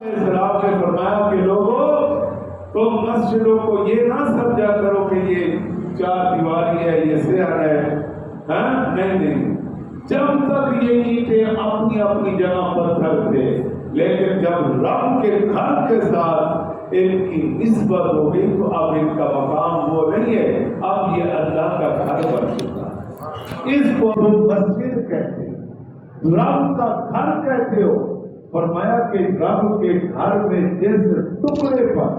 اسلام نے فرمایا کہ لوگوں تم مسجدوں کو یہ نہ سمجھا کرو کہ یہ چار دیواری ہے، یہ سحر ہے، ہاں نہیں، جب تک یہ اینٹیں اپنی اپنی جگہ پتھر تھے، لیکن جب رب کے گھر کے ساتھ ان کی نسبت ہو گئی تو اب ان کا مقام وہ نہیں ہے، اب یہ اللہ کا گھر بن چکا ہے۔ اس کو تم مسجد کہتے ہیں، رب کا گھر کہتے ہو۔ فرمایا کہ رب کے گھر میں جس ٹکڑے پر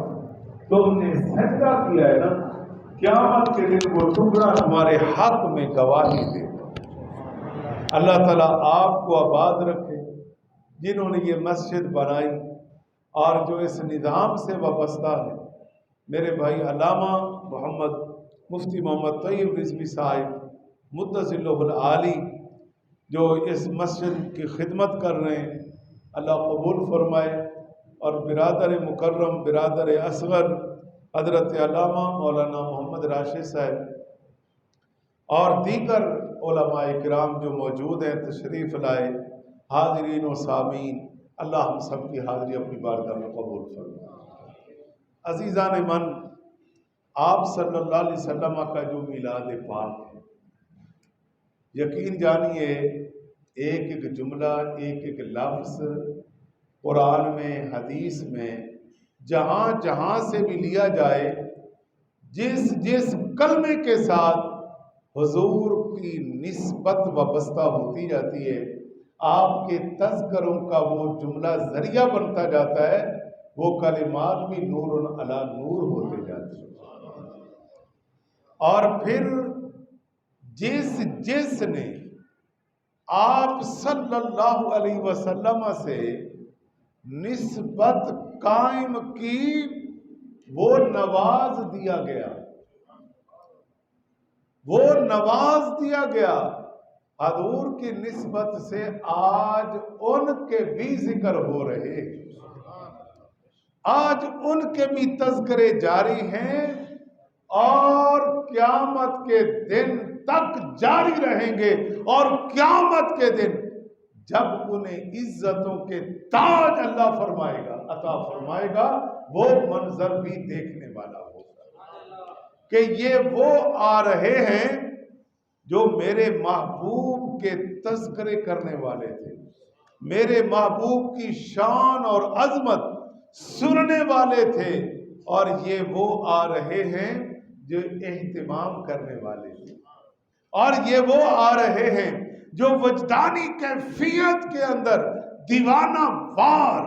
تم نے سجدہ کیا ہے نا، قیامت کے دن وہ ٹکڑا تمہارے حق میں گواہی دے گا۔ اللہ تعالیٰ آپ کو آباد رکھے، جنہوں نے یہ مسجد بنائی اور جو اس نظام سے وابستہ ہے۔ میرے بھائی علامہ محمد مفتی محمد طیب رضوی صاحب مدثر العالی جو اس مسجد کی خدمت کر رہے ہیں، اللہ قبول فرمائے، اور برادر مکرم برادر اصغر حضرت علامہ مولانا محمد راشد صاحب اور دیگر علماء کرام جو موجود ہیں تشریف لائے، حاضرین و سامعین، اللہ ہم سب کی حاضری اپنی بارگاہ میں قبول فرمائے۔ عزیزان من، آپ صلی اللہ علیہ وسلم کا جو میلاد پاک ہے، یقین جانیے ایک ایک جملہ، ایک ایک لفظ قرآن میں، حدیث میں، جہاں جہاں سے بھی لیا جائے، جس جس کلمے کے ساتھ حضور کی نسبت وابستہ ہوتی جاتی ہے، آپ کے تذکروں کا وہ جملہ ذریعہ بنتا جاتا ہے، وہ کلمات بھی نور علی نور ہوتے جاتے ہیں۔ اور پھر جس جس نے آپ صلی اللہ علیہ وسلم سے نسبت قائم کی، وہ نواز دیا گیا، وہ نواز دیا گیا۔ حضور کی نسبت سے آج ان کے بھی ذکر ہو رہے، آج ان کے بھی تذکرے جاری ہیں، اور قیامت کے دن تک جاری رہیں گے، اور قیامت کے دن جب انہیں عزتوں کے تاج اللہ فرمائے گا، عطا فرمائے گا، وہ منظر بھی دیکھنے والا ہوگا کہ یہ وہ آ رہے ہیں جو میرے محبوب کے تذکرے کرنے والے تھے، میرے محبوب کی شان اور عظمت سننے والے تھے، اور یہ وہ آ رہے ہیں جو اہتمام کرنے والے تھے، اور یہ وہ آ رہے ہیں جو وجدانی کیفیت کے اندر دیوانہ وار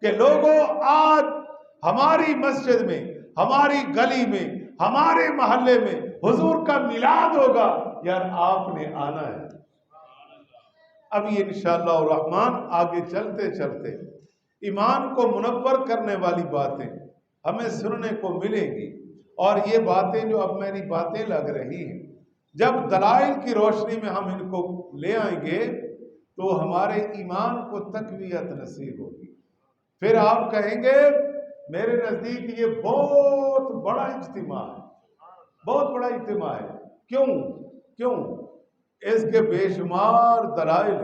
کہ لوگوں آج ہماری مسجد میں، ہماری گلی میں، ہمارے محلے میں حضور کا میلاد ہوگا، یار آپ نے آنا ہے۔ ابھی انشاءاللہ الرحمن آگے چلتے چلتے ایمان کو منور کرنے والی باتیں ہمیں سننے کو ملیں گی، اور یہ باتیں جو اب میری باتیں لگ رہی ہیں، جب دلائل کی روشنی میں ہم ان کو لے آئیں گے تو ہمارے ایمان کو تقویت نصیب ہوگی۔ پھر آپ کہیں گے میرے نزدیک یہ بہت بڑا اجتماع ہے، بہت بڑا اجتماع ہے۔ کیوں؟ اس کے بے شمار دلائل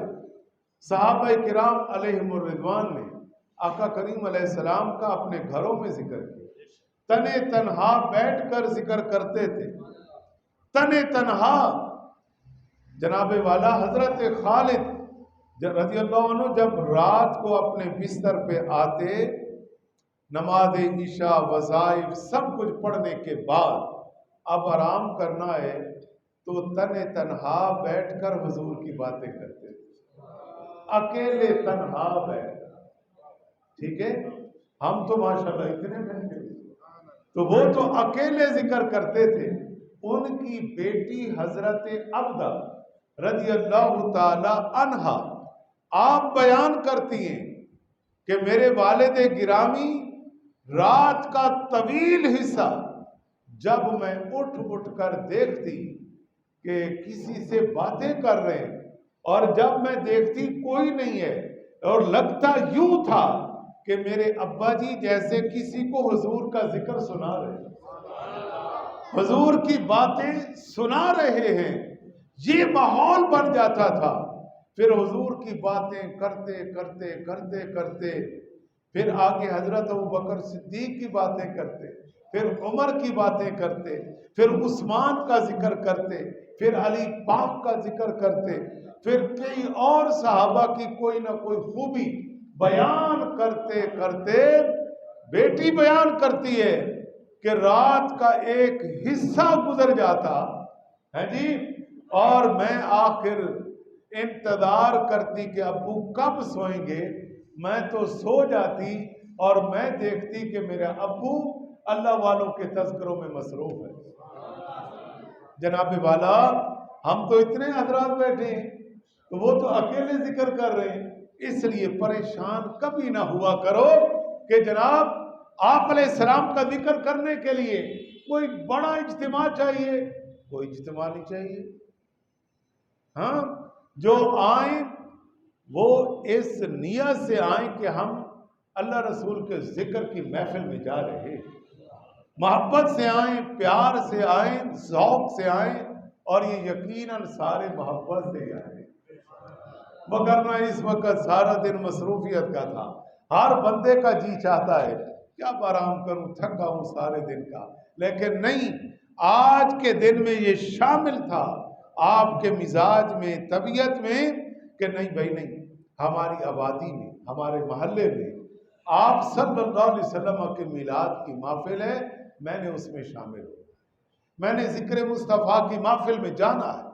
صحابہ کرام علیہم الرضوان نے آقا کریم علیہ السلام کا اپنے گھروں میں ذکر کیا، تنے تنہا بیٹھ کر ذکر کرتے تھے، تنے تنہا۔ جناب والا حضرت خالد رضی اللہ عنہ جب رات کو اپنے بستر پہ آتے، نماز عشاء وظائف سب کچھ پڑھنے کے بعد اب آرام کرنا ہے تو تنے تنہا بیٹھ کر حضور کی باتیں کرتے تھے، اکیلے تنہا بیٹھ کر۔ ٹھیک ہے، ہم تو ماشاءاللہ اتنے بیٹھے، تو وہ تو اکیلے ذکر کرتے تھے۔ ان کی بیٹی حضرت عبدہ رضی اللہ تعالی عنہا آپ بیان کرتی ہیں کہ میرے والد گرامی رات کا طویل حصہ جب میں اٹھ کر دیکھتی کہ کسی سے باتیں کر رہے ہیں، اور جب میں دیکھتی کوئی نہیں ہے، اور لگتا یوں تھا کہ میرے ابا جی جیسے کسی کو حضور کا ذکر سنا رہے ہیں، حضور کی باتیں سنا رہے ہیں، یہ ماحول بن جاتا تھا۔ پھر حضور کی باتیں کرتے کرتے کرتے کرتے پھر آگے حضرت ابوبکر صدیق کی باتیں کرتے، پھر عمر کی باتیں کرتے، پھر عثمان کا ذکر کرتے، پھر علی پاک کا ذکر کرتے، پھر کئی اور صحابہ کی کوئی نہ کوئی خوبی بیان کرتے کرتے بیٹی بیان کرتی ہے کہ رات کا ایک حصہ گزر جاتا ہے جی، اور میں آخر انتظار کرتی کہ ابو کب سوئیں گے، میں تو سو جاتی اور میں دیکھتی کہ میرا ابو اللہ والوں کے تذکروں میں مصروف ہے۔ جناب والا، ہم تو اتنے حضرات بیٹھے ہیں تو وہ تو اکیلے ذکر کر رہے ہیں، اس لیے پریشان کبھی نہ ہوا کرو کہ جناب آپ علیہ السلام کا ذکر کرنے کے لیے کوئی بڑا اجتماع چاہیے، کوئی اجتماع نہیں چاہیے۔ ہاں، جو آئیں وہ اس نیت سے آئیں کہ ہم اللہ رسول کے ذکر کی محفل میں جا رہے ہیں، محبت سے آئیں، پیار سے آئیں، ذوق سے آئیں، اور یہ یقیناً سارے محبت سے آئیں، وگرنہ اس وقت سارا دن مصروفیت کا تھا۔ ہر بندے کا جی چاہتا ہے کہ اب آرام کروں، تھکا ہوں سارے دن کا، لیکن نہیں، آج کے دن میں یہ شامل تھا آپ کے مزاج میں، طبیعت میں، کہ نہیں بھائی نہیں، ہماری آبادی میں، ہمارے محلے میں آپ صلی اللہ علیہ وسلم کے میلاد کی محفل ہے، میں نے اس میں شامل ہوں، میں نے ذکر مصطفیٰ کی محفل میں جانا ہے۔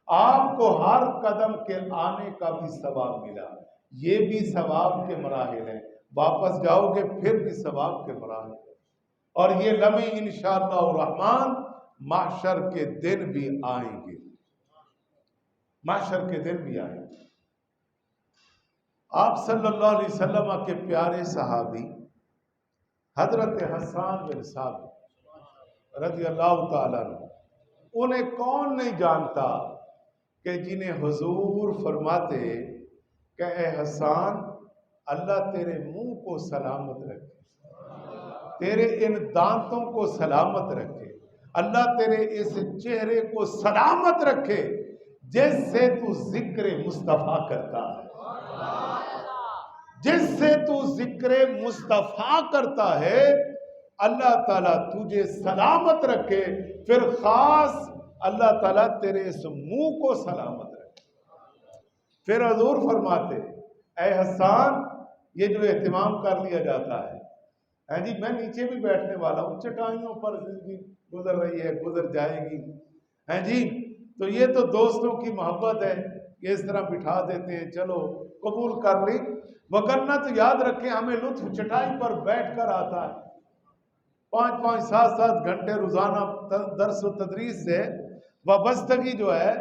آپ کو ہر قدم کے آنے کا بھی ثواب ملا، یہ بھی ثواب کے مراحل ہیں، واپس جاؤ گے پھر بھی ثواب کے مراحل، اور یہ لمحے انشاءاللہ الرحمن محشر کے دن بھی آئیں گے، محشر کے دن بھی آئیں گے۔ آپ صلی اللہ علیہ وسلم کے پیارے صحابی حضرت حسان بن ثابت رضی اللہ تعالیٰ عنہ، انہیں کون نہیں جانتا کہ جنہیں حضور فرماتے کہ اے حسان، اللہ تیرے منہ کو سلامت رکھے، تیرے ان دانتوں کو سلامت رکھے، اللہ تیرے اس چہرے کو سلامت رکھے جس سے تو ذکر مصطفیٰ کرتا ہے، جس سے تو ذکر مصطفیٰ کرتا ہے، اللہ تعالیٰ تجھے سلامت رکھے، پھر خاص اللہ تعالیٰ تیرے اس منہ کو سلامت رکھے۔ پھر حضور فرماتے اے حسان، یہ جو اہتمام کر لیا جاتا ہے، ہاں جی، میں نیچے بھی بیٹھنے والا ہوں، چٹائیوں پر زندگی گزر رہی ہے، گزر جائے گی، ہاں جی، تو یہ تو دوستوں کی محبت ہے کہ اس طرح بٹھا دیتے ہیں، چلو قبول کر لی، وگرنہ تو یاد رکھیں ہمیں لطف چٹائی پر بیٹھ کر آتا ہے، 5-5 7-7 گھنٹے روزانہ درس و تدریس سے وابستگی جو ہے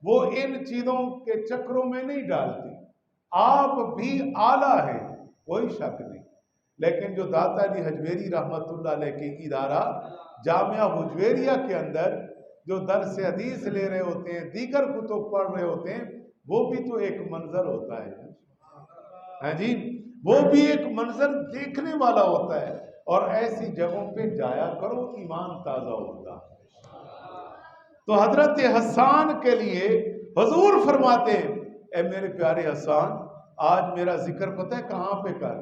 وہ ان چیزوں کے چکروں میں نہیں ڈالتی۔ آپ بھی اعلیٰ ہیں، کوئی شک نہیں، لیکن جو داتا علی حجویری رحمت اللہ علیہ کی ادارہ جامعہ حجویریہ کے اندر جو درس حدیث لے رہے ہوتے ہیں، دیگر کتب پڑھ رہے ہوتے ہیں، وہ بھی تو ایک منظر ہوتا ہے، ہاں جی، وہ بھی ایک منظر دیکھنے والا ہوتا ہے، اور ایسی جگہوں پہ جایا کرو، ایمان تازہ ہوتا ہے۔ تو حضرت حسان کے لیے حضور فرماتے ہیں اے میرے پیارے حسان، آج میرا ذکر پتہ ہے کہاں پہ کر،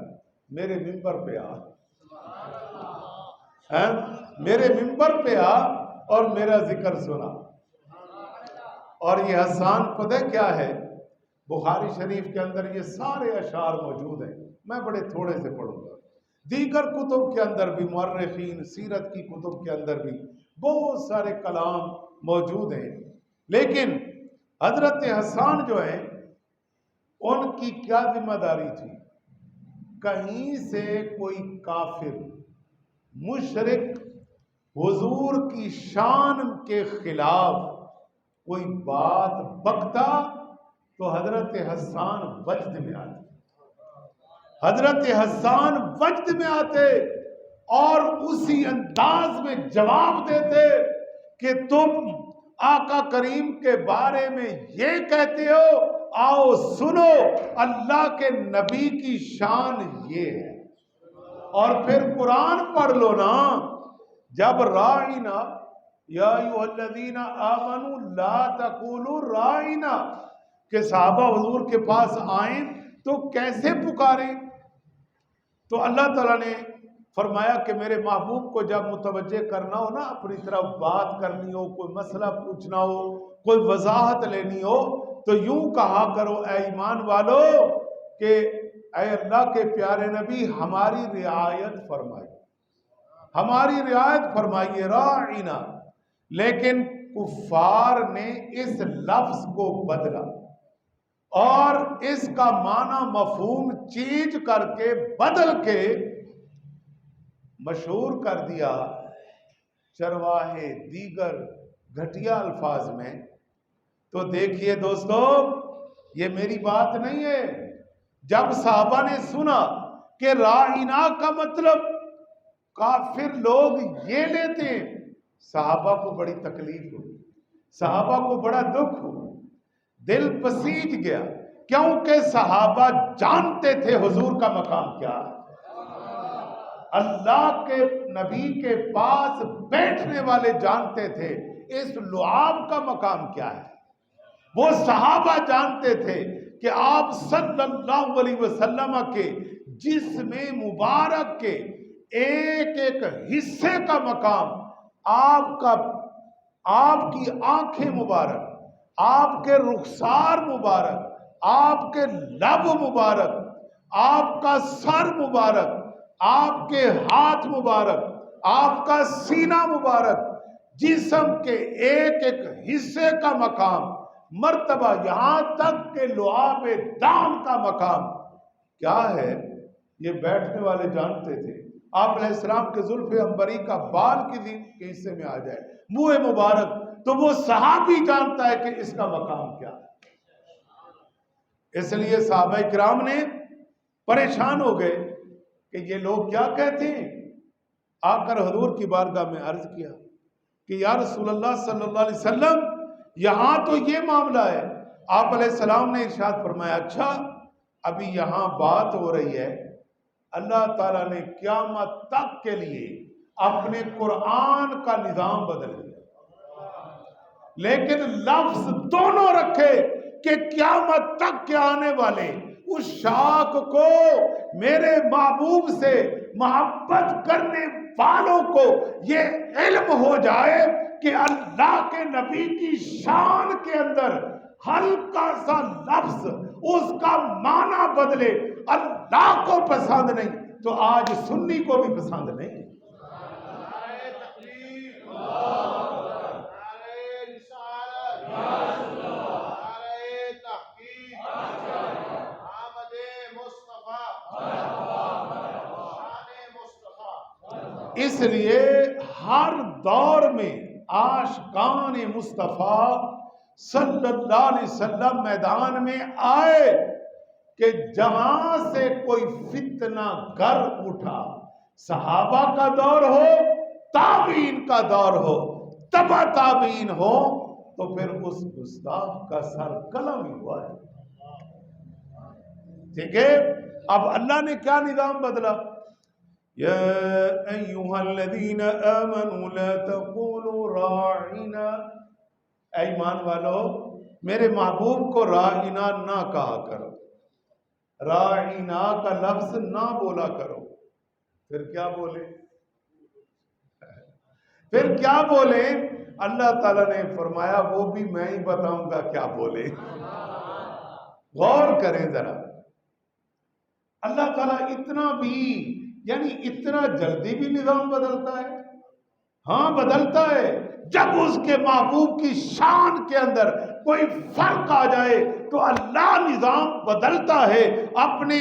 میرے ممبر پہ آ، میرے ممبر پہ آ اور میرا ذکر سنا۔ اور یہ حسان پتہ ہے کیا ہے، بخاری شریف کے اندر یہ سارے اشعار موجود ہیں، میں بڑے تھوڑے سے پڑھوں گا، دیگر کتب کے اندر بھی، مورخین سیرت کی کتب کے اندر بھی بہت سارے کلام موجود ہیں، لیکن حضرت حسان جو ہیں ان کی کیا ذمہ داری تھی، کہیں سے کوئی کافر مشرک حضور کی شان کے خلاف کوئی بات بکتا تو حضرت حسان وجد میں آتے، حضرت حسان وجد میں آتے اور اسی انداز میں جواب دیتے کہ تم آقا کریم کے بارے میں یہ کہتے ہو، آؤ سنو، اللہ کے نبی کی شان یہ ہے، اور پھر قرآن پڑھ لو نا، جب راعینا یا ایھا الذین آمنوا لا تقولوا راعینا کہ صحابہ حضور کے پاس آئیں تو کیسے پکاریں، تو اللہ تعالیٰ نے فرمایا کہ میرے محبوب کو جب متوجہ کرنا ہو نا، اپنی طرف بات کرنی ہو، کوئی مسئلہ پوچھنا ہو، کوئی وضاحت لینی ہو، تو یوں کہا کرو اے ایمان والو کہ اے اللہ کے پیارے نبی ہماری رعایت فرمائیے، ہماری رعایت فرمائیے، راعینا۔ لیکن کفار نے اس لفظ کو بدلا اور اس کا معنی مفہوم چینج کر کے بدل کے مشہور کر دیا چرواہے دیگر گھٹیا الفاظ میں۔ تو دیکھیے دوستو، یہ میری بات نہیں ہے۔ جب صحابہ نے سنا کہ راعینا کا مطلب کافر لوگ یہ لیتے ہیں، صحابہ کو بڑی تکلیف ہوئی، صحابہ کو بڑا دکھ ہوا، دل پسیج گیا، کیونکہ صحابہ جانتے تھے حضور کا مقام کیا ہے۔ اللہ کے نبی کے پاس بیٹھنے والے جانتے تھے اس لعاب کا مقام کیا ہے۔ وہ صحابہ جانتے تھے کہ آپ صلی اللہ علیہ وسلم کے جسم مبارک کے ایک ایک حصے کا مقام، آپ کی آنکھیں مبارک، آپ کے رخسار مبارک، آپ کے لب مبارک، آپ کا سر مبارک، آپ کے ہاتھ مبارک، آپ کا سینہ مبارک، جسم کے ایک ایک حصے کا مقام، مرتبہ، یہاں تک کہ لعاب دان کا مقام کیا ہے، یہ بیٹھنے والے جانتے تھے۔ آپ علیہ السلام کے زلف عنبری کا بال کسی کے حصے میں آ جائے، منہ مبارک، تو وہ صحابی جانتا ہے کہ اس کا مقام کیا ہے۔ اس لیے صحابہ کرام نے پریشان ہو گئے کہ یہ لوگ کیا کہتے ہیں۔ آ کر حضور کی بارگاہ میں عرض کیا کہ یا رسول اللہ صلی اللہ علیہ وسلم، یہاں تو یہ معاملہ ہے۔ آپ علیہ السلام نے ارشاد فرمایا، اچھا ابھی یہاں بات ہو رہی ہے، اللہ تعالیٰ نے قیامت تک کے لیے اپنے قرآن کا نظام بدل دیا، لیکن لفظ دونوں رکھے کہ قیامت تک کے آنے والے اس شاخ کو میرے محبوب سے محبت کرنے والوں کو یہ علم ہو جائے کہ اللہ کے نبی کی شان کے اندر ہلکا سا لفظ اس کا معنی بدلے، اللہ کو پسند نہیں تو آج سنی کو بھی پسند نہیں۔ اس لیے ہر دور میں عاشقان مصطفیٰ صلی اللہ علیہ وسلم میدان میں آئے کہ جہاں سے کوئی فتنہ گر اٹھا، صحابہ کا دور ہو، تابعین کا دور ہو، تبع تابعین ہو، تو پھر اس گستاخ کا سر قلم ہی ہوا ہے۔ ٹھیک ہے، اب اللہ نے کیا نظام بدلا؟ یا ایہا الذین آمنوا لا تقولوا راعنا، اے ایمان والو میرے محبوب کو راعنا نہ کہا کرو، راعنا کا لفظ نہ بولا کرو۔ پھر کیا بولے؟ پھر کیا بولے؟ اللہ تعالیٰ نے فرمایا وہ بھی میں ہی بتاؤں گا کیا بولے۔ غور کریں ذرا، اللہ تعالیٰ اتنا بھی یعنی اتنا جلدی بھی نظام بدلتا ہے؟ ہاں بدلتا ہے۔ جب اس کے محبوب کی شان کے اندر کوئی فرق آ جائے تو اللہ نظام بدلتا ہے، اپنے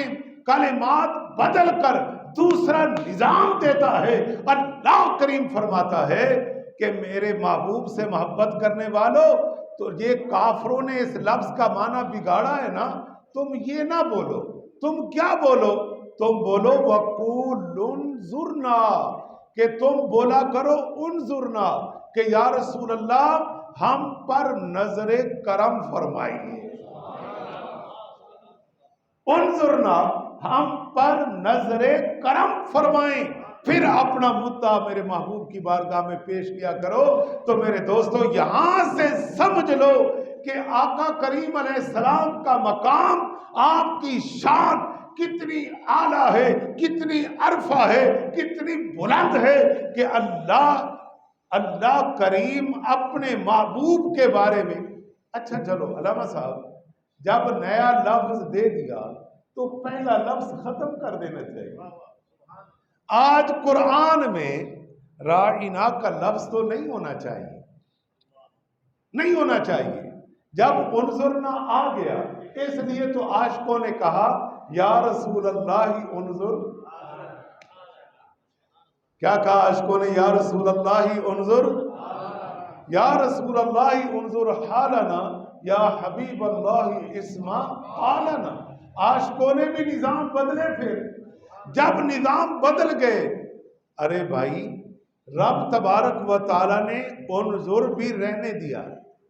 کلمات بدل کر دوسرا نظام دیتا ہے۔ اللہ کریم فرماتا ہے کہ میرے محبوب سے محبت کرنے والوں، تو یہ کافروں نے اس لفظ کا معنی بگاڑا ہے نا، تم یہ نہ بولو، تم کیا بولو؟ تم بولو وَقُولُ انظُرْنَا، کہ تم بولا کرو انظرنا، کہ یا رسول اللہ ہم پر نظر کرم فرمائیے، انظرنا ہم پر نظر کرم فرمائیں، پھر اپنا مدعا میرے محبوب کی بارگاہ میں پیش کیا کرو۔ تو میرے دوستو یہاں سے سمجھ لو کہ آقا کریم علیہ السلام کا مقام، آپ کی شان کتنی اعلیٰ ہے، کتنی عرفہ ہے، کتنی بلند ہے کہ اللہ کریم اپنے محبوب کے بارے میں. اچھا چلو علامہ صاحب، جب نیا لفظ دے دیا تو پہلا لفظ ختم کر دینا چاہیے. آج قرآن میں راعنا کا لفظ تو نہیں ہونا چاہیے، نہیں ہونا چاہیے. جب انظرنا آ گیا اس لیے تو عاشقوں نے کہا یا رسول اللہ انظر. کیا کہا عاشقوں نے؟ یا رسول اللہ انظر، یا رسول اللہ انظر حالنا، یا حبیب اللہ اسمع حالنا. عاشقوں نے بھی نظام بدلے. پھر جب نظام بدل گئے، ارے بھائی رب تبارک و تعالی نے انظر بھی رہنے دیا،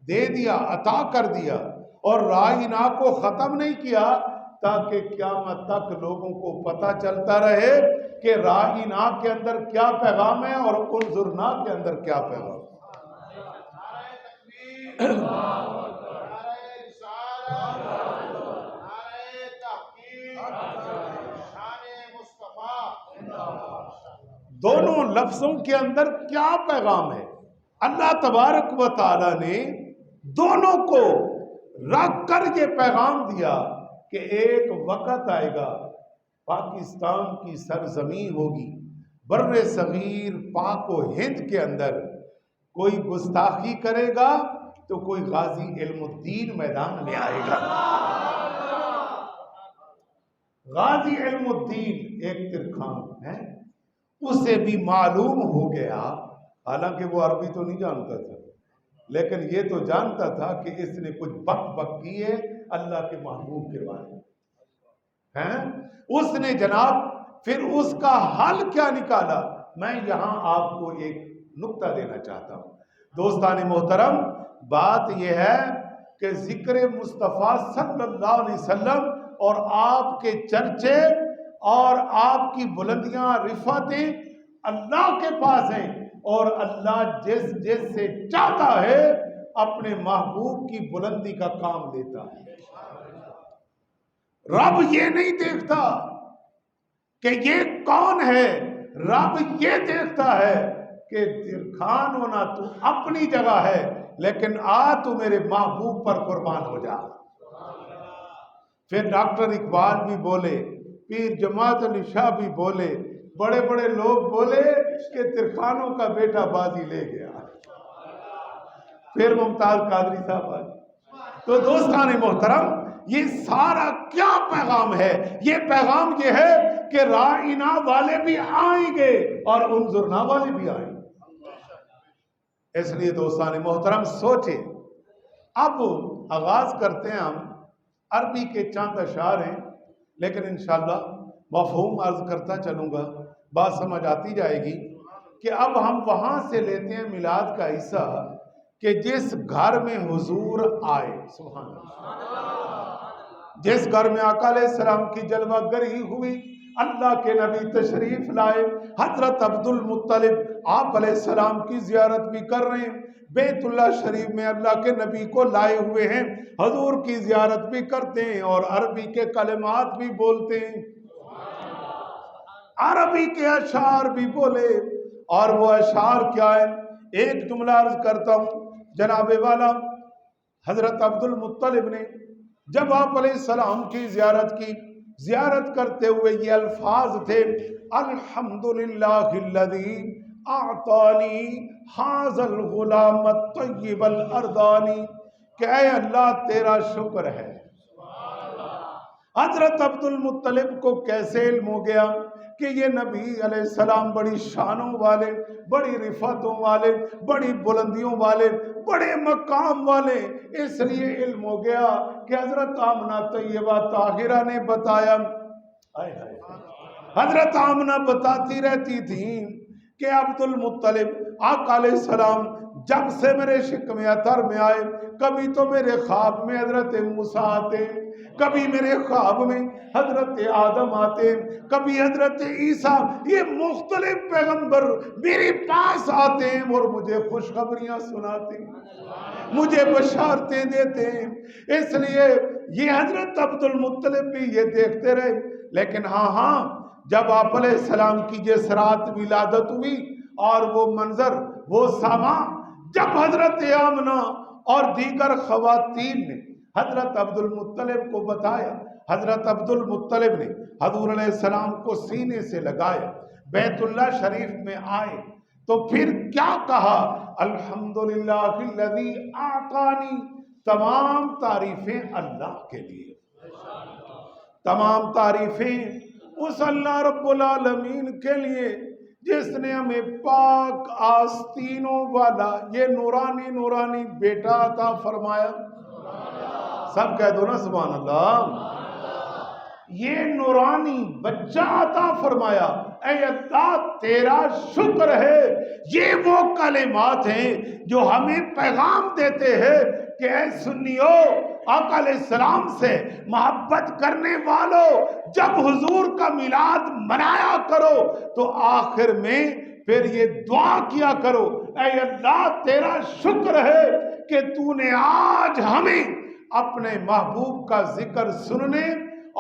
دے دیا، عطا کر دیا، اور رائنا کو ختم نہیں کیا تاکہ قیامت تک لوگوں کو پتہ چلتا رہے کہ رائنا کے اندر کیا پیغام ہے اور انظرنا کے اندر کیا پیغام ہے. دونوں لفظوں کے اندر کیا پیغام ہے؟ اللہ تبارک و تعالی نے دونوں کو رکھ کر یہ پیغام دیا کہ ایک وقت آئے گا، پاکستان کی سرزمین ہوگی، بر صغیر پاک و ہند کے اندر کوئی گستاخی کرے گا تو کوئی غازی علم الدین میدان میں آئے گا. غازی علم الدین ایک ترکھان ہے، اسے بھی معلوم ہو گیا، حالانکہ وہ عربی تو نہیں جانتا تھا، لیکن یہ تو جانتا تھا کہ اس نے کچھ بک بک کی ہے اللہ کے محبوب کے بارے میں. اس نے جناب پھر اس کا حل کیا نکالا؟ میں یہاں آپ کو ایک نقطہ دینا چاہتا ہوں. دوستان محترم، بات یہ ہے کہ ذکر مصطفیٰ صلی اللہ علیہ وسلم اور آپ کے چرچے اور آپ کی بلندیاں رفعتیں اللہ کے پاس ہیں، اور اللہ جس سے چاہتا ہے اپنے محبوب کی بلندی کا کام لیتا ہے. رب یہ نہیں دیکھتا کہ یہ کون ہے، رب یہ دیکھتا ہے کہ ترکھان ہونا تو اپنی جگہ ہے، لیکن تو میرے محبوب پر قربان ہو جا. پھر ڈاکٹر اقبال بھی بولے، پیر جماعت علی شاہ بھی بولے، بڑے بڑے لوگ بولے کہ ترکھانوں کا بیٹا بازی لے گیا. پھر ممتاز قادری صاحب آئے. تو دوستان محترم، یہ سارا کیا پیغام ہے؟ یہ پیغام یہ ہے کہ رائنا والے بھی آئیں گے اور انظرنا والے بھی آئیں گے. اس لیے دوستان محترم سوچیں. اب آغاز کرتے ہیں. ہم عربی کے چند اشعار ہیں، لیکن انشاءاللہ مفہوم عرض کرتا چلوں گا، بات سمجھ آتی جائے گی کہ اب ہم وہاں سے لیتے ہیں میلاد کا حصہ کہ جس گھر میں حضور آئے، سبحان اللہ، جس گھر میں آقا علیہ السلام کی جلوہ گری ہوئی، اللہ کے نبی تشریف لائے، حضرت عبد المطلب آپ علیہ السلام کی زیارت بھی کر رہے ہیں، بیت اللہ شریف میں اللہ کے نبی کو لائے ہوئے ہیں، حضور کی زیارت بھی کرتے ہیں اور عربی کے کلمات بھی بولتے ہیں، عربی کے اشعار بھی بولے. اور وہ اشعار کیا ہے؟ ایک جملہ عرض کرتا ہوں. جناب والا حضرت عبد المطلب نے جب آپ علیہ السلام کی زیارت کی، زیارت کرتے ہوئے یہ الفاظ تھے: الحمدللہ الذی اعطانی ھذا الغلام الطیب الاردانی، کہ اے اللہ تیرا شکر ہے. حضرت عبد المطلب کو کیسے علم ہو گیا کہ یہ نبی علیہ السلام بڑی شانوں والے، بڑی رفعتوں والے، بڑی بلندیوں والے، بڑے مقام والے؟ اس لیے علم ہو گیا کہ حضرت آمنہ طیبہ طاہرہ نے بتایا. حضرت آمنہ بتاتی رہتی تھیں کہ عبد المطلب آقا علیہ السلام جب سے میرے شکم اطہر میں آئے، کبھی تو میرے خواب میں حضرت موسیٰ آتے، کبھی میرے خواب میں حضرت آدم آتے، کبھی حضرت عیسیٰ، یہ مختلف پیغمبر میرے پاس آتے ہیں اور مجھے خوشخبریاں سناتے ہیں، مجھے بشارتیں دیتے ہیں. اس لیے یہ حضرت عبد المطلب بھی یہ دیکھتے رہے لیکن ہاں جب آپ علیہ السلام کی جس رات ولادت ہوئی اور وہ منظر وہ ساما جب حضرت آمنہ اور دیگر خواتین نے حضرت عبد المطلب کو بتایا، حضرت عبد المطلب نے حضور علیہ السلام کو سینے سے لگایا، بیت اللہ شریف میں آئے تو پھر کیا کہا؟ الحمدللہ الذی اعطانی، تمام تعریفیں اللہ کے لیے، تمام تعریفیں اس اللہ رب العالمین کے لیے جس نے ہمیں پاک آستینوں والا یہ نورانی بیٹا عطا فرمایا۔ سب کہہ دو نا سبحان اللہ۔ یہ نورانی بچہ عطا فرمایا، اے اللہ تیرا شکر ہے۔ یہ وہ کلمات ہیں جو ہمیں پیغام دیتے ہیں کہ اے سنیو، آقا علیہ السلام سے محبت کرنے والوں، جب حضور کا میلاد منایا کرو تو آخر میں پھر یہ دعا کیا کرو، اے اللہ تیرا شکر ہے کہ تو نے آج ہمیں اپنے محبوب کا ذکر سننے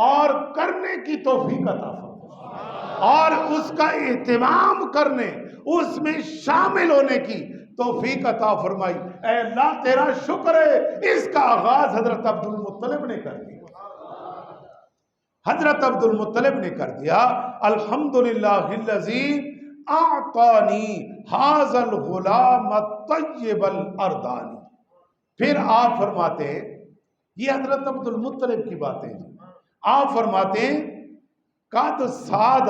اور کرنے کی توفیق عطا فرمائی اور اس کا اہتمام کرنے، اس میں شامل ہونے کی توفیق عطا فرمائی۔ اے اللہ تیرا شکر ہے۔ اس کا آغاز حضرت عبد المطلب نے کر دیا، حضرت عبد المطلب نے کر دیا۔ الحمدللہ الذی اعطانی ھذا الغلام الطیب الارضانی۔ پھر آپ فرماتے ہیں، یہ حضرت عبد المطلب کی باتیں ہیں، آپ فرماتے ہیں قد ساد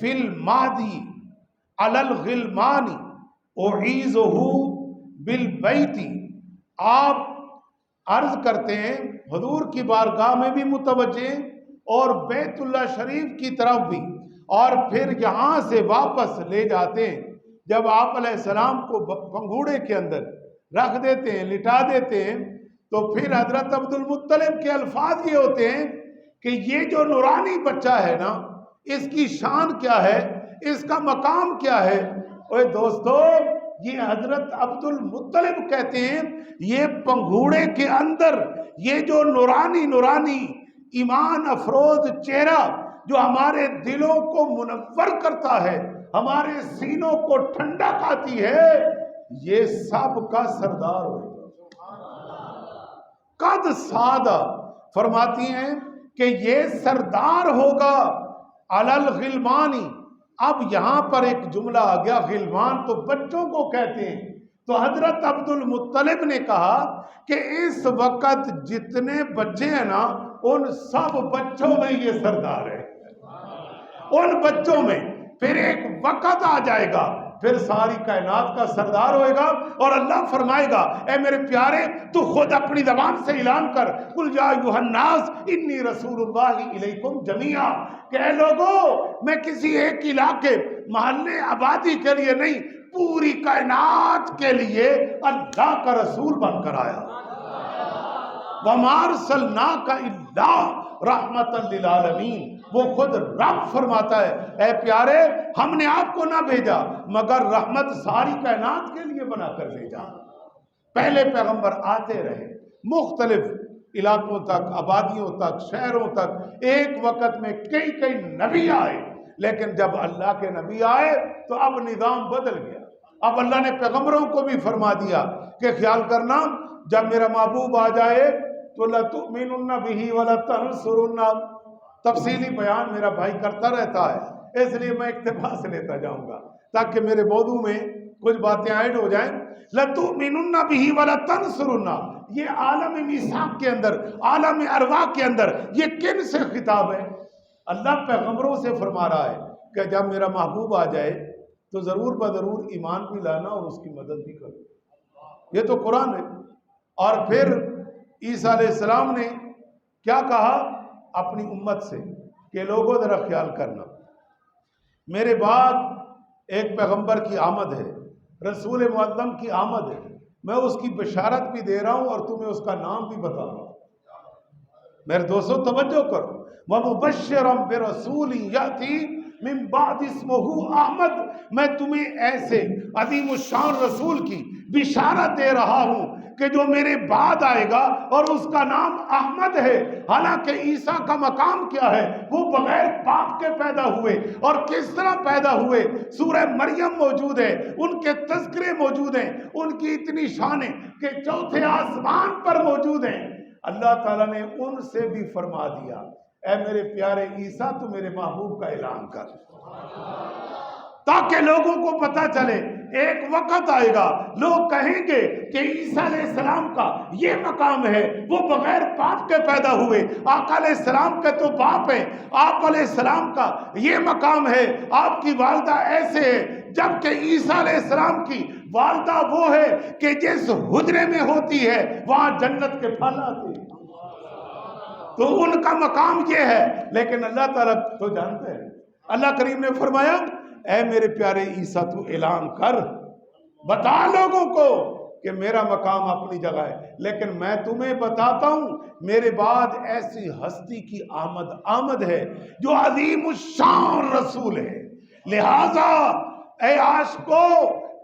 فی المادی علی الغلمان اعیذہ بالبیت۔ آپ عرض کرتے ہیں حضور کی بارگاہ میں بھی متوجہ اور بیت اللہ شریف کی طرف بھی، اور پھر یہاں سے واپس لے جاتے ہیں۔ جب آپ علیہ السلام کو پنگھوڑے کے اندر رکھ دیتے ہیں، لٹا دیتے ہیں، تو پھر حضرت عبد المطلب کے الفاظ یہ ہوتے ہیں کہ یہ جو نورانی بچہ ہے نا، اس کی شان کیا ہے، اس کا مقام کیا ہے؟ اوے دوستو، یہ حضرت عبد المطلب کہتے ہیں یہ پنگھوڑے کے اندر یہ جو نورانی ایمان افروز چہرہ جو ہمارے دلوں کو منور کرتا ہے، ہمارے سینوں کو ٹھنڈک آتی ہے، یہ سب کا سردار ہوگا۔ قد سادہ فرماتی ہیں کہ یہ سردار ہوگا علی الغلمانی۔ اب یہاں پر ایک جملہ آ گیا، غلمان تو بچوں کو کہتے ہیں، تو حضرت عبد المطلب نے کہا کہ اس وقت جتنے بچے ہیں نا، ان سب بچوں میں یہ سردار ہے۔ ان بچوں میں پھر ایک وقت آ جائے گا، پھر ساری کائنات کا سردار ہوئے گا، اور اللہ فرمائے گا اے میرے پیارے تو خود اپنی زبان سے اعلان کر، قل یا ایھا الناس انی رسول اللہ الیکم جمیعا، کہ اے لوگوں میں کسی ایک علاقے محلے آبادی کے لیے نہیں، پوری کائنات کے لیے اللہ کا رسول بن کر آیا۔ وَمَا أَرْسَلْنَاكَ إِلَّا رَحْمَةً لِلْعَالَمِينَ۔ وہ خود رب فرماتا ہے اے پیارے ہم نے آپ کو نہ بھیجا مگر رحمت ساری کائنات کے لیے بنا کر بھیجا۔ پہلے پیغمبر آتے رہے مختلف علاقوں تک، آبادیوں تک، شہروں تک، ایک وقت میں کئی نبی آئے، لیکن جب اللہ کے نبی آئے تو اب نظام بدل گیا۔ اب اللہ نے پیغمبروں کو بھی فرما دیا کہ خیال کرنا جب میرا محبوب آ جائے تو لَتُؤْمِنُنَّ بِهِ وَلَتَنْصُرُنَّ۔ تفصیلی بیان میرا بھائی کرتا رہتا ہے، اس لیے میں اقتباس لیتا جاؤں گا تاکہ میرے موضوع میں کچھ باتیں ایڈ ہو جائیں۔ لَتُؤْمِنُنَّ بِهِ وَلَتَنْصُرُنَّ، یہ عالم میثاق کے اندر، عالم ارواح کے اندر یہ کن سے خطاب ہے؟ اللہ پیغمبروں سے فرما رہا ہے کہ جب میرا محبوب آ جائے تو ضرور بضرور ایمان بھی لانا اور اس کی مدد بھی کرنا۔ یہ تو قرآن ہے۔ اور پھر عیسیٰ علیہ السلام نے کیا کہا اپنی امت سے کہ لوگوں ذرا خیال کرنا، میرے بعد ایک پیغمبر کی آمد ہے، رسول معظم کی آمد ہے، میں اس کی بشارت بھی دے رہا ہوں اور تمہیں اس کا نام بھی بتا رہا ہوں۔ میرے دوستو توجہ کرو، وَمُبَشِّرًا بِرَسُولٍ يَأْتِي مِن بَعْدِ اسْمُهُ احمد، میں تمہیں ایسے عظیم الشان رسول کی بشارت دے رہا ہوں کہ جو میرے بعد آئے گا اور اس کا نام احمد ہے. حالانکہ عیسیٰ کا مقام کیا ہے؟ وہ بغیر باپ کے پیدا ہوئے. اور کس طرح پیدا ہوئے؟ سورہ مریم موجود ہے، ان کے تذکرے موجود ہیں، ان کی اتنی شانیں کہ چوتھے آسمان پر موجود ہیں. اللہ تعالیٰ نے ان سے بھی فرما دیا اے میرے پیارے عیسیٰ تو میرے محبوب کا اعلان کر، تاکہ لوگوں کو پتا چلے. ایک وقت آئے گا لوگ کہیں گے کہ عیسیٰ علیہ السلام کا یہ مقام ہے، وہ بغیر باپ کے پیدا ہوئے. آقا علیہ السلام کے تو باپ ہیں. آپ علیہ السلام کا یہ مقام ہے، آپ کی والدہ ایسے ہے. جبکہ عیسیٰ علیہ السلام کی والدہ وہ ہے کہ جس حجرے میں ہوتی ہے وہاں جنت کے پھل آتے ہیں. تو ان کا مقام یہ ہے. لیکن اللہ تعالیٰ تو جانتے ہیں. اللہ کریم نے فرمایا اے میرے پیارے عیسیٰ تو اعلان کر، بتا لوگوں کو کہ میرا مقام اپنی جگہ ہے. لیکن میں تمہیں بتاتا ہوں میرے بعد ایسی ہستی کی آمد ہے جو عظیم الشان رسول ہے. لہذا اے عاشقو،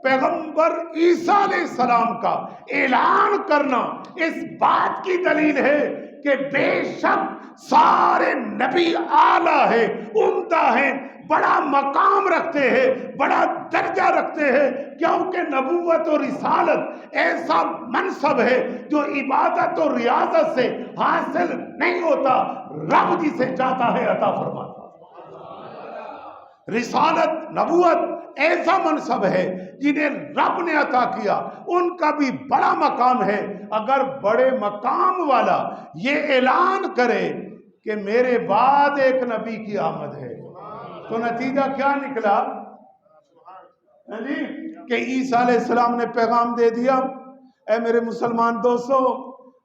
پیغمبر عیسیٰ علیہ السلام کا اعلان کرنا اس بات کی دلیل ہے کہ بے شک سارے نبی اعلیٰ ہیں، عمدہ ہیں، بڑا مقام رکھتے ہیں، بڑا درجہ رکھتے ہیں. کیونکہ نبوت اور رسالت ایسا منصب ہے جو عبادت اور ریاضت سے حاصل نہیں ہوتا، رب جسے چاہتا ہے عطا فرماتا. رسالت، نبوت ایسا منصب ہے جنہیں رب نے عطا کیا، ان کا بھی بڑا مقام ہے. اگر بڑے مقام والا یہ اعلان کرے کہ میرے بعد ایک نبی کی آمد ہے تو نتیجہ کیا نکلا جی؟ کہ عیسیٰ علیہ السلام نے پیغام دے دیا. اے میرے مسلمان دوستو،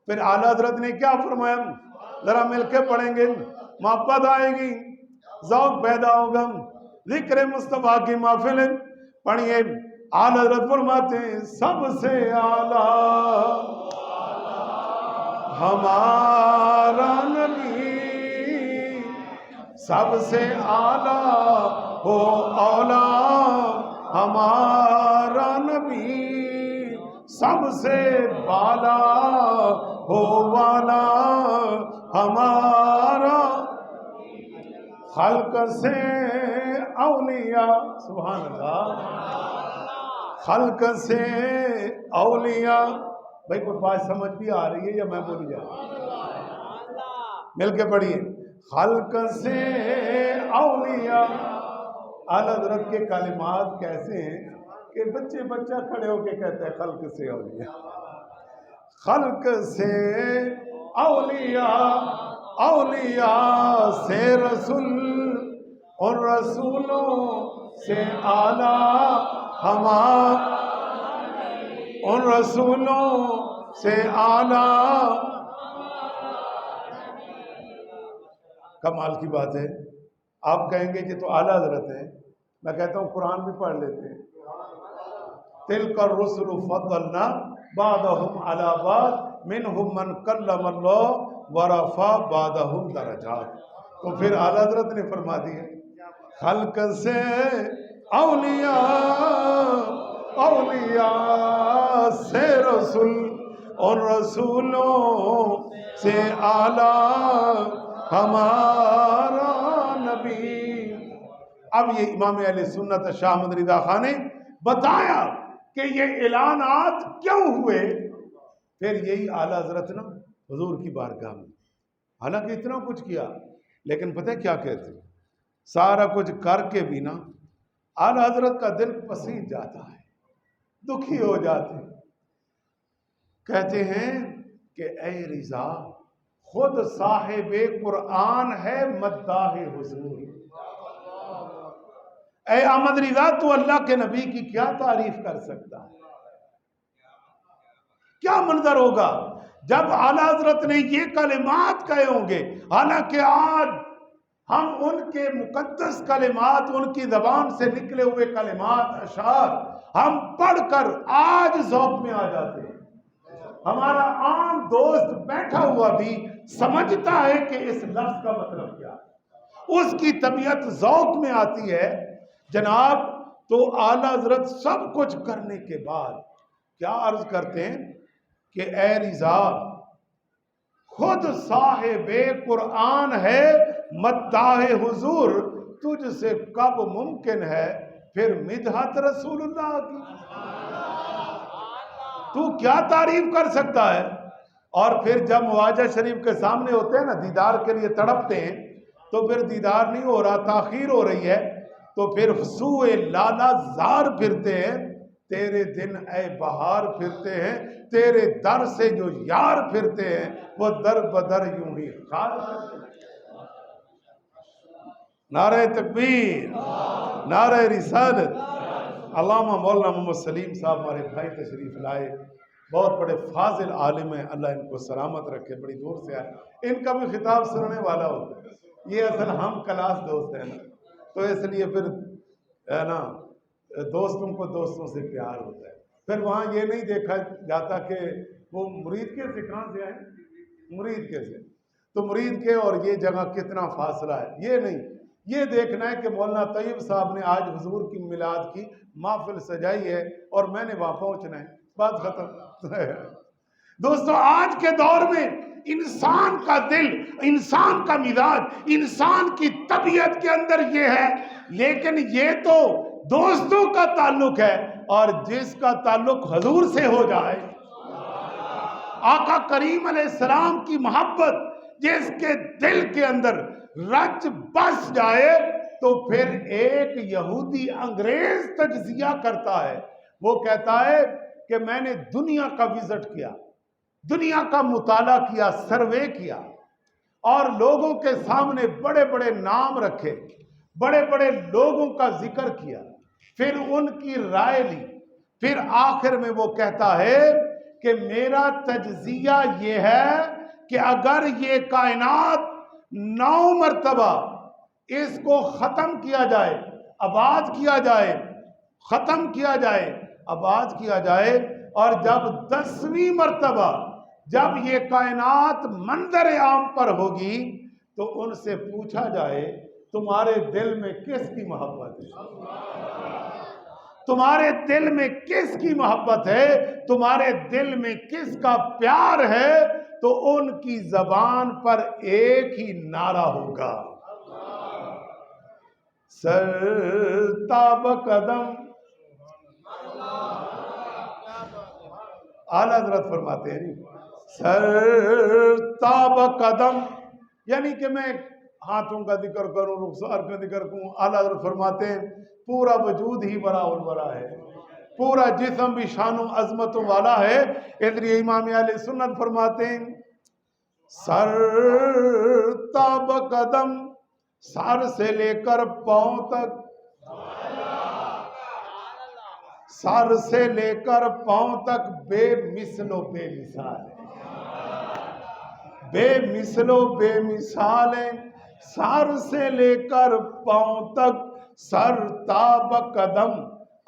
پھر اعلیٰ حضرت نے کیا فرمایا؟ ذرا مل کے پڑھیں گے، محبت آئے گی، ذوق پیدا ہوگا. ذکر مصطفیٰ کی محفل پڑھیے. اعلیٰ حضرت فرماتے ہیں سب سے اعلیٰ ہمارا نبی، سب سے اعلیٰ ہو اولا ہمارا نبی، سب سے بالا ہو والا ہمارا. خلق سے اولیاء، سبحان اللہ، خلق سے اولیاء. بھائی کوئی بات سمجھ بھی آ رہی ہے یا میں بولی جا رہا ہوں؟ مل کے پڑھیے. خلق سے اولیاء. اعلیٰ حضرت کے کلمات کیسے ہیں کہ بچہ کھڑے ہو کے کہتے ہیں خلق سے اولیاء. خلق سے اولیاء، اولیاء سے رسول، اور رسولوں سے اعلیٰ ہمارا، ان رسولوں سے اعلیٰ. کمال کی بات ہے. آپ کہیں گے کہ تو اعلیٰ حضرت ہے، میں کہتا ہوں قرآن بھی پڑھ لیتے ہیں. تلک الرسل فضلنا بعضهم على بعض منهم من کلم اللہ ورفع بعضهم درجات. تو پھر اعلیٰ حضرت نے فرما دیا خلق سے اولیاء، اولیاء سے رسول، اور رسولوں سے اعلیٰ ہمارا نبی. اب یہ امام اہل سنت شاہ احمد رضا خان نے بتایا کہ یہ اعلانات کیوں ہوئے. پھر یہی اعلیٰ حضرت نا حضور کی بارگاہ میں حالانکہ اتنا کچھ کیا، لیکن پتہ کیا کہتے ہیں؟ سارا کچھ کر کے بھی نا اعلیٰ حضرت کا دل پسیج جاتا ہے، دکھی ہو جاتے ہیں. کہتے ہیں کہ اے رضا، خود صاحب قرآن ہے مداح حضور. اے احمد رضا، تو اللہ کے نبی کی کیا تعریف کر سکتا ہے؟ کیا منظر ہوگا جب اعلیٰ حضرت نے یہ کلمات کہے ہوں گے. حالانکہ آج ہم ان کے مقدس کلمات، ان کی زبان سے نکلے ہوئے کلمات، اشعار ہم پڑھ کر آج ذوق میں آ جاتے ہیں. ہمارا عام دوست بیٹھا ہوا بھی سمجھتا ہے کہ اس لفظ کا مطلب کیا ہے، اس کی طبیعت ذوق میں آتی ہے. جناب تو اعلیٰ حضرت سب کچھ کرنے کے بعد کیا عرض کرتے ہیں کہ اے رضا خود صاحب قرآن ہے مداح حضور، تجھ سے کب ممکن ہے پھر مدحت رسول اللہ کی؟ تو کیا تعریف کر سکتا ہے؟ اور پھر جب مواجہ شریف کے سامنے ہوتے ہیں نا، دیدار کے لیے تڑپتے ہیں، تو پھر دیدار نہیں ہو رہا، تاخیر ہو رہی ہے، تو پھر سوئے لالا زار پھرتے ہیں، تیرے دن اے بہار پھرتے ہیں، تیرے در سے جو یار پھرتے ہیں وہ در بدر یوں ہی خار پھرتے ہیں۔ نعرہ تکبیر، نعرہ رسالت۔ علامہ مولانا محمد سلیم صاحب ہمارے بھائی تشریف لائے، بہت بڑے فاضل عالم ہیں، اللہ ان کو سلامت رکھے، بڑی دور سے آئے، ان کا بھی خطاب سننے والا ہوتا ہے۔ یہ اصل ہم کلاس دوست ہیں نا، تو اس لیے پھر ہے نا دوستوں کو دوستوں سے پیار ہوتا ہے۔ پھر وہاں یہ نہیں دیکھا جاتا کہ وہ مرید کے سے کہاں سے آئے، مرید کے سے، تو مرید کے اور یہ جگہ کتنا فاصلہ ہے، یہ نہیں، یہ دیکھنا ہے کہ مولانا طیب صاحب نے آج حضور کی میلاد کی محفل سجائی ہے اور میں نے وہاں پہنچنا ہے، بات ختم۔ دوستو آج کے دور میں انسان کا دل، انسان کا مزاج، انسان کی طبیعت کے اندر یہ ہے، لیکن یہ تو دوستوں کا تعلق ہے، اور جس کا تعلق حضور سے ہو جائے، آقا کریم علیہ السلام کی محبت جس کے دل کے اندر رچ بس جائے، تو پھر ایک یہودی انگریز تجزیہ کرتا ہے، وہ کہتا ہے کہ میں نے دنیا کا وزٹ کیا، دنیا کا مطالعہ کیا، سروے کیا، اور لوگوں کے سامنے بڑے بڑے نام رکھے، بڑے بڑے لوگوں کا ذکر کیا، پھر ان کی رائے لی، پھر آخر میں وہ کہتا ہے کہ میرا تجزیہ یہ ہے کہ اگر یہ کائنات 9 مرتبہ اس کو ختم کیا جائے، آباد کیا جائے، ختم کیا جائے، آباد کیا جائے، اور جب 10ویں مرتبہ جب یہ کائنات منظر عام پر ہوگی تو ان سے پوچھا جائے تمہارے دل میں کس کی محبت ہے، تمہارے دل میں کس کی محبت ہے، تمہارے دل میں کس کا پیار ہے، تو ان کی زبان پر ایک ہی نعرہ ہوگا، سر تاب قدم۔ اعلیٰ حضرت فرماتے ہیں سر تاب قدم، یعنی کہ میں ہاتھوں کا ذکر کروں، رخسار کا ذکر کروں، اعلیٰ حضرت فرماتے ہیں پورا وجود ہی برا البرا ہے، پورا جسم بھی شان و عظمتوں والا ہے، اس لیے امام اہل سنت فرماتے ہیں سر تاب قدم، سر سے لے کر پاؤں تک، سر سے لے کر پاؤں تک بے مثل و بے مثال ہے، بے مثل و بے مثال ہے، سر سے لے کر پاؤں تک، سر تاب قدم،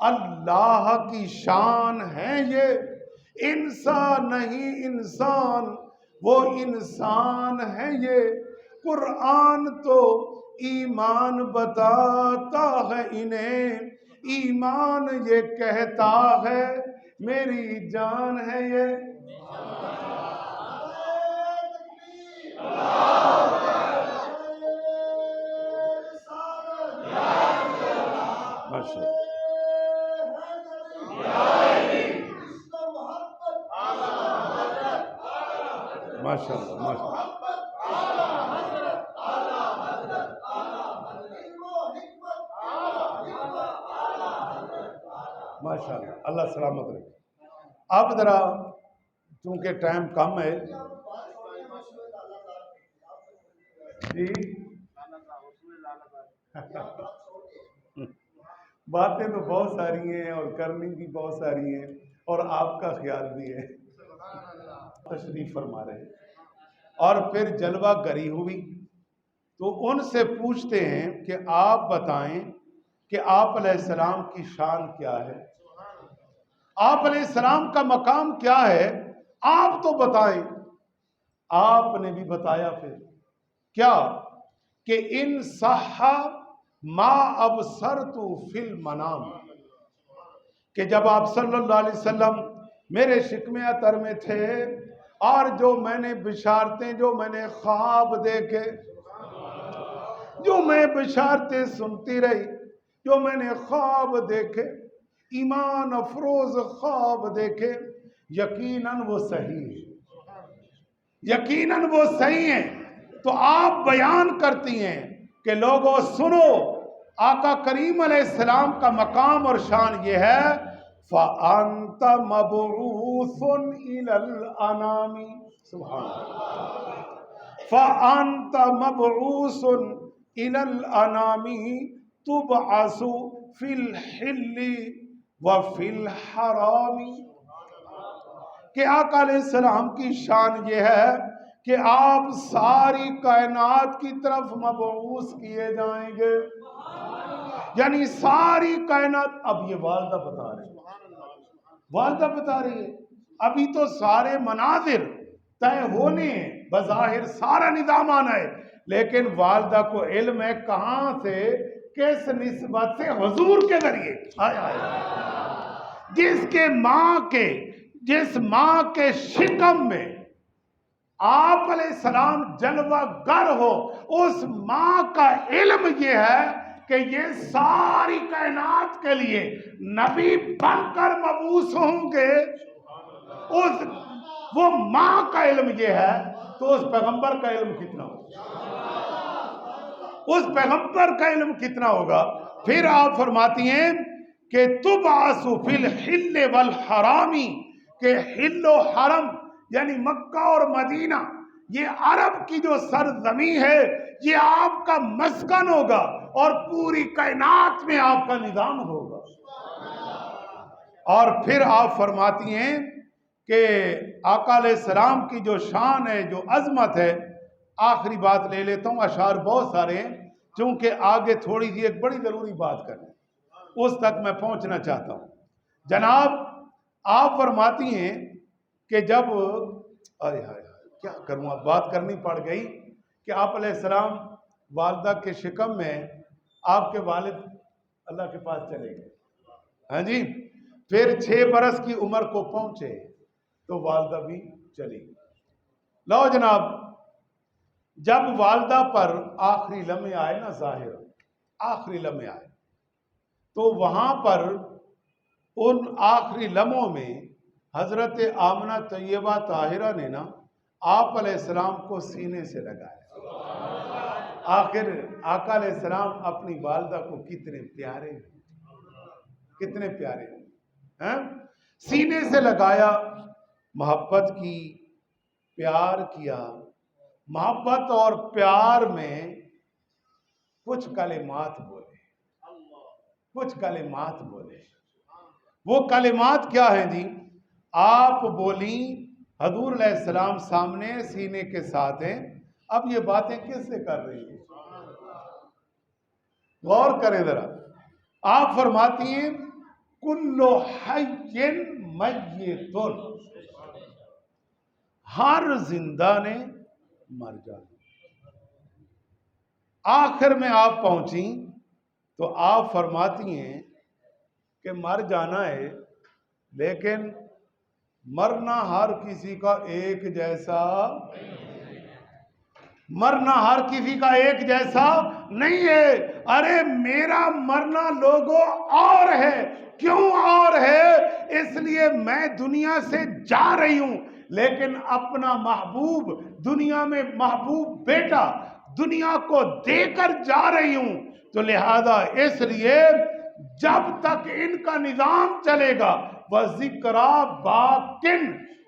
اللہ کی شان ہے یہ، انسان نہیں انسان، وہ انسان ہے یہ، قرآن تو ایمان بتاتا ہے انہیں، ایمان یہ کہتا ہے میری جان ہے یہ۔ ماشاء اللہ ماشاء اللہ، اللہ سلامت رکھے۔ اب ذرا چونکہ ٹائم کم ہے جی، باتیں تو بہت ساری ہیں اور کرنی بھی بہت ساری ہیں، اور آپ کا خیال بھی ہے، تشریف فرما رہے ہیں، اور پھر جلوہ گری ہوئی تو ان سے پوچھتے ہیں کہ آپ بتائیں کہ آپ علیہ السلام کی شان کیا ہے، آپ علیہ السلام کا مقام کیا ہے، آپ تو بتائیں۔ آپ نے بھی بتایا پھر کیا کہ ان صح ما ابصرت فی المنام، کہ جب آپ صلی اللہ علیہ وسلم میرے شکم اتر میں تھے، اور جو میں نے بشارتیں، جو میں نے خواب دیکھے، جو میں بشارتیں سنتی رہی، جو میں نے خواب دیکھے، ایمان افروز خواب دیکھے، یقیناً وہ صحیح ہے، یقیناً وہ صحیح ہیں۔ تو آپ بیان کرتی ہیں کہ لوگوں سنو، آقا کریم علیہ السلام کا مقام اور شان یہ ہے، فَأَنْتَ مَبْعُوثٌ إِلَى الْأَنَامِ، سبحان اللہ، فَأَنْتَ مَبْعُوثٌ إِلَى الْأَنَامِ تُبْعَثُ فِي الْحِلِّ وَفِي الْحَرَامِ، کہ آقا علیہ السلام کی شان یہ ہے کہ آپ ساری کائنات کی طرف مبعوث کیے جائیں گے، یعنی ساری کائنات۔ اب یہ والدہ بتا رہی ہے، والدہ بتا رہی ہے، ابھی تو سارے مناظر طے ہونے ہیں، بظاہر سارا نظام آنا ہے، لیکن والدہ کو علم ہے کہاں سے، کس نسبت سے، حضور کے ذریعے جس ماں کے شکم میں آپ علیہ السلام جلوہ گر ہو، اس ماں کا علم یہ ہے کہ یہ ساری کائنات کے لیے نبی بن کر مبعوث ہوں گے، وہ ماں کا علم یہ ہے، تو اس پیغمبر کا علم کتنا ہوگا، اس پیغمبر کا علم کتنا ہوگا۔ پھر آپ فرماتی ہیں کہ تُبْعَثُ فِي الْحِلِّ وَالْحَرَامِ، کہ حل و حرم یعنی مکہ اور مدینہ، یہ عرب کی جو سرزمین ہے، یہ آپ کا مسکن ہوگا اور پوری کائنات میں آپ کا نظام ہوگا۔ اور پھر آپ فرماتی ہیں کہ آقا علیہ السلام کی جو شان ہے، جو عظمت ہے، آخری بات لے لیتا ہوں، اشعار بہت سارے ہیں، چونکہ آگے تھوڑی سی ایک بڑی ضروری بات کریں، اس تک میں پہنچنا چاہتا ہوں۔ جناب آپ فرماتی ہیں کہ جب کیا کروں، اب بات کرنی پڑ گئی کہ آپ علیہ السلام والدہ کے شکم میں، آپ کے والد اللہ کے پاس چلے گئے، ہاں جی، پھر 6 برس کی عمر کو پہنچے تو والدہ بھی چلی گئی۔ لو جناب، جب والدہ پر آخری لمحے آئے نا، ظاہر آخری لمحے آئے، تو وہاں پر ان آخری لمحوں میں حضرت آمنہ طیبہ طاہرہ نے نا آپ علیہ السلام کو سینے سے لگایا۔ آخر آقا علیہ السلام اپنی والدہ کو کتنے پیارے ہیں، سینے سے لگایا، محبت کی، پیار کیا، محبت اور پیار میں کچھ کلمات بولے، وہ کلمات کیا ہیں جی؟ آپ بولیں، حضور علیہ السلام سامنے سینے کے ساتھ ہیں، اب یہ باتیں کس سے کر رہی ہیں؟ غور کریں ذرا، آپ فرماتی ہیں کل حی میت، ہر زندہ نے مر جانا۔ آخر میں آپ پہنچی تو آپ فرماتی ہیں کہ مر جانا ہے، لیکن مرنا ہر کسی کا ایک جیسا، مرنا ہر کسی کا ایک جیسا نہیں ہے۔ ارے میرا مرنا لوگوں اور ہے، کیوں اور ہے؟ اس لیے میں دنیا سے جا رہی ہوں، لیکن اپنا محبوب، دنیا میں محبوب بیٹا دنیا کو دے کر جا رہی ہوں، تو لہذا اس لیے جب تک ان کا نظام چلے گا وَذِكْرَا بَاقٍ،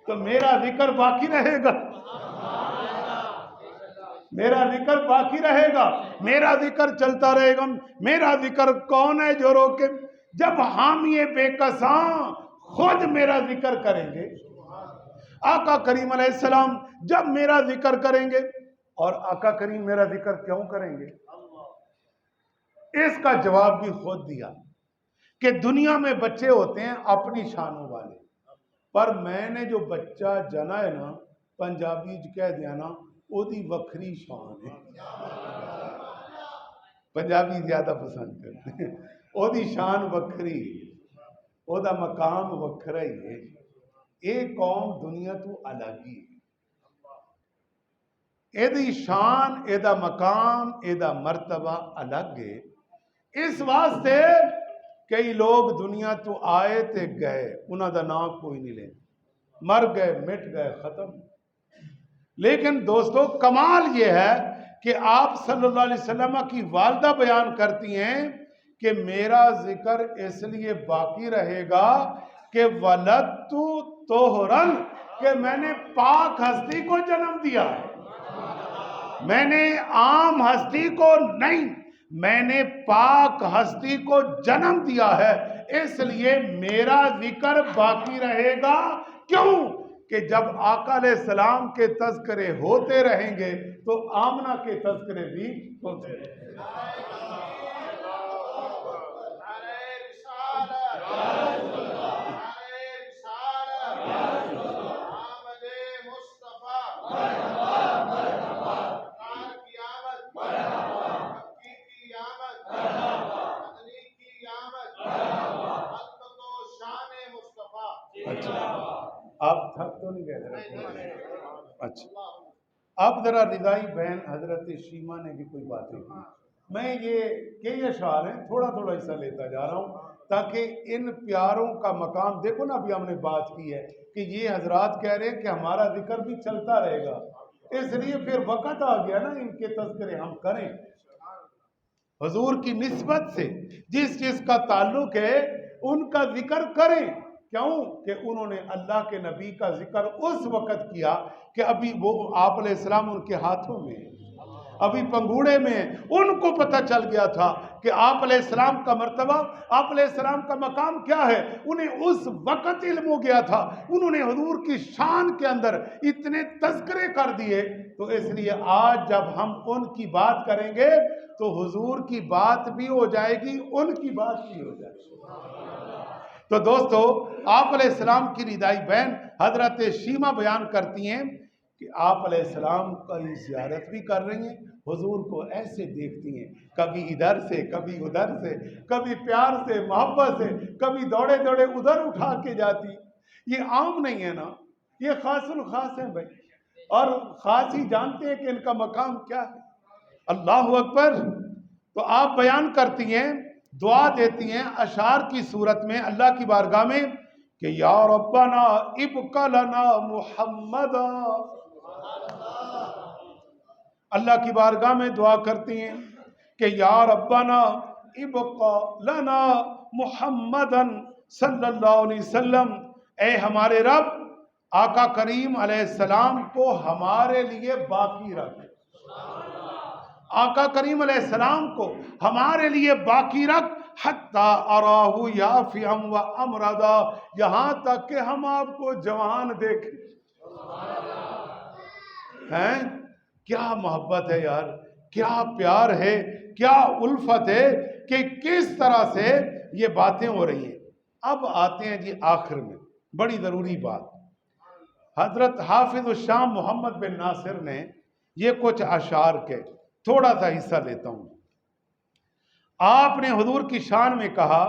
تو میرا ذکر باقی رہے گا، میرا ذکر باقی رہے گا، میرا ذکر چلتا رہے گا۔ میرا ذکر کون ہے جو روکے؟ جب حامی بے کساں خود میرا ذکر کریں گے، آقا کریم علیہ السلام جب میرا ذکر کریں گے، اور آقا کریم میرا ذکر کیوں کریں گے؟ اس کا جواب بھی خود دیا کہ دنیا میں بچے ہوتے ہیں اپنی شانوں والے، پر میں نے جو بچہ جنا ہے نا، پنجابی کہہ دیا نا، وہ دی وکھری شان ہے، پنجابی زیادہ پسند کرتے ہیں، وہ دی شان وکھری، وہ دا مقام وکھرا ہی ہے۔ یہ قوم دنیا تو الگ ہی ایدی شان ایدا مقام ایدا مرتبہ الگ ہے. اس واسطے کئی لوگ دنیا تو آئے تے گئے انہاں دا نام کوئی نہیں لے مر گئے مٹ گئے ختم. لیکن دوستو کمال یہ ہے کہ آپ صلی اللہ علیہ وسلم کی والدہ بیان کرتی ہیں کہ میرا ذکر اس لیے باقی رہے گا کہ ولدت طہرن کہ میں نے پاک ہستی کو جنم دیا ہے. میں نے عام ہستی کو نہیں میں نے پاک ہستی کو جنم دیا ہے اس لیے میرا ذکر باقی رہے گا. کیوں کہ جب آقا علیہ السلام کے تذکرے ہوتے رہیں گے تو آمنہ کے تذکرے بھی ہوتے رہیں گے. آپ تھک تو نہیں گئے؟ اچھا اب ذرا رضائی بہن حضرت شیمہ نے بھی کوئی باتیں کی. میں یہ کئی اشعار ہیں تھوڑا تھوڑا حصہ لیتا جا رہا ہوں تاکہ ان پیاروں کا مقام دیکھو نا. ابھی ہم نے بات کی ہے کہ یہ حضرات کہہ رہے ہیں کہ ہمارا ذکر بھی چلتا رہے گا اس لیے پھر وقت آ گیا نا ان کے تذکرے ہم کریں حضور کی نسبت سے جس چیز کا تعلق ہے ان کا ذکر کریں. کیوں کہ انہوں نے اللہ کے نبی کا ذکر اس وقت کیا کہ ابھی وہ آپ علیہ السلام ان کے ہاتھوں میں ابھی پنگوڑے میں ان کو پتہ چل گیا تھا کہ آپ علیہ السلام کا مرتبہ آپ علیہ السلام کا مقام کیا ہے. انہیں اس وقت علم ہو گیا تھا. انہوں نے حضور کی شان کے اندر اتنے تذکرے کر دیے. تو اس لیے آج جب ہم ان کی بات کریں گے تو حضور کی بات بھی ہو جائے گی ان کی بات بھی ہو جائے گی. تو دوستو آپ علیہ السلام کی رضائی بہن حضرت شیمہ بیان کرتی ہیں کہ آپ علیہ السلام کا زیارت بھی کر رہی ہیں حضور کو ایسے دیکھتی ہیں کبھی ادھر سے کبھی ادھر سے کبھی پیار سے محبت سے کبھی دوڑے دوڑے ادھر اٹھا کے جاتی. یہ عام نہیں ہے نا یہ خاص الخاص ہیں بھائی اور خاص ہی جانتے ہیں کہ ان کا مقام کیا ہے. اللہ اکبر. تو آپ بیان کرتی ہیں دعا دیتی ہیں اشعار کی صورت میں اللہ کی بارگاہ میں کہ یا ربنا ابق لنا محمد. اللہ کی بارگاہ میں دعا کرتی ہیں کہ یا ربنا ابق لنا محمد صلی اللہ علیہ وسلم. اے ہمارے رب آقا کریم علیہ السلام کو ہمارے لیے باقی رکھ. آقا کریم علیہ السلام کو ہمارے لیے باقی رکھ حتی اراہ یافعا و امردا یہاں تک کہ ہم آپ کو جوان دیکھیں. ہیں کیا محبت ہے یار کیا پیار ہے کیا الفت ہے کہ کس طرح سے یہ باتیں ہو رہی ہیں. اب آتے ہیں جی آخر میں بڑی ضروری بات. حضرت حافظ الشام محمد بن ناصر نے یہ کچھ اشعار کے تھوڑا سا حصہ لیتا ہوں. آپ نے حضور کی شان میں کہا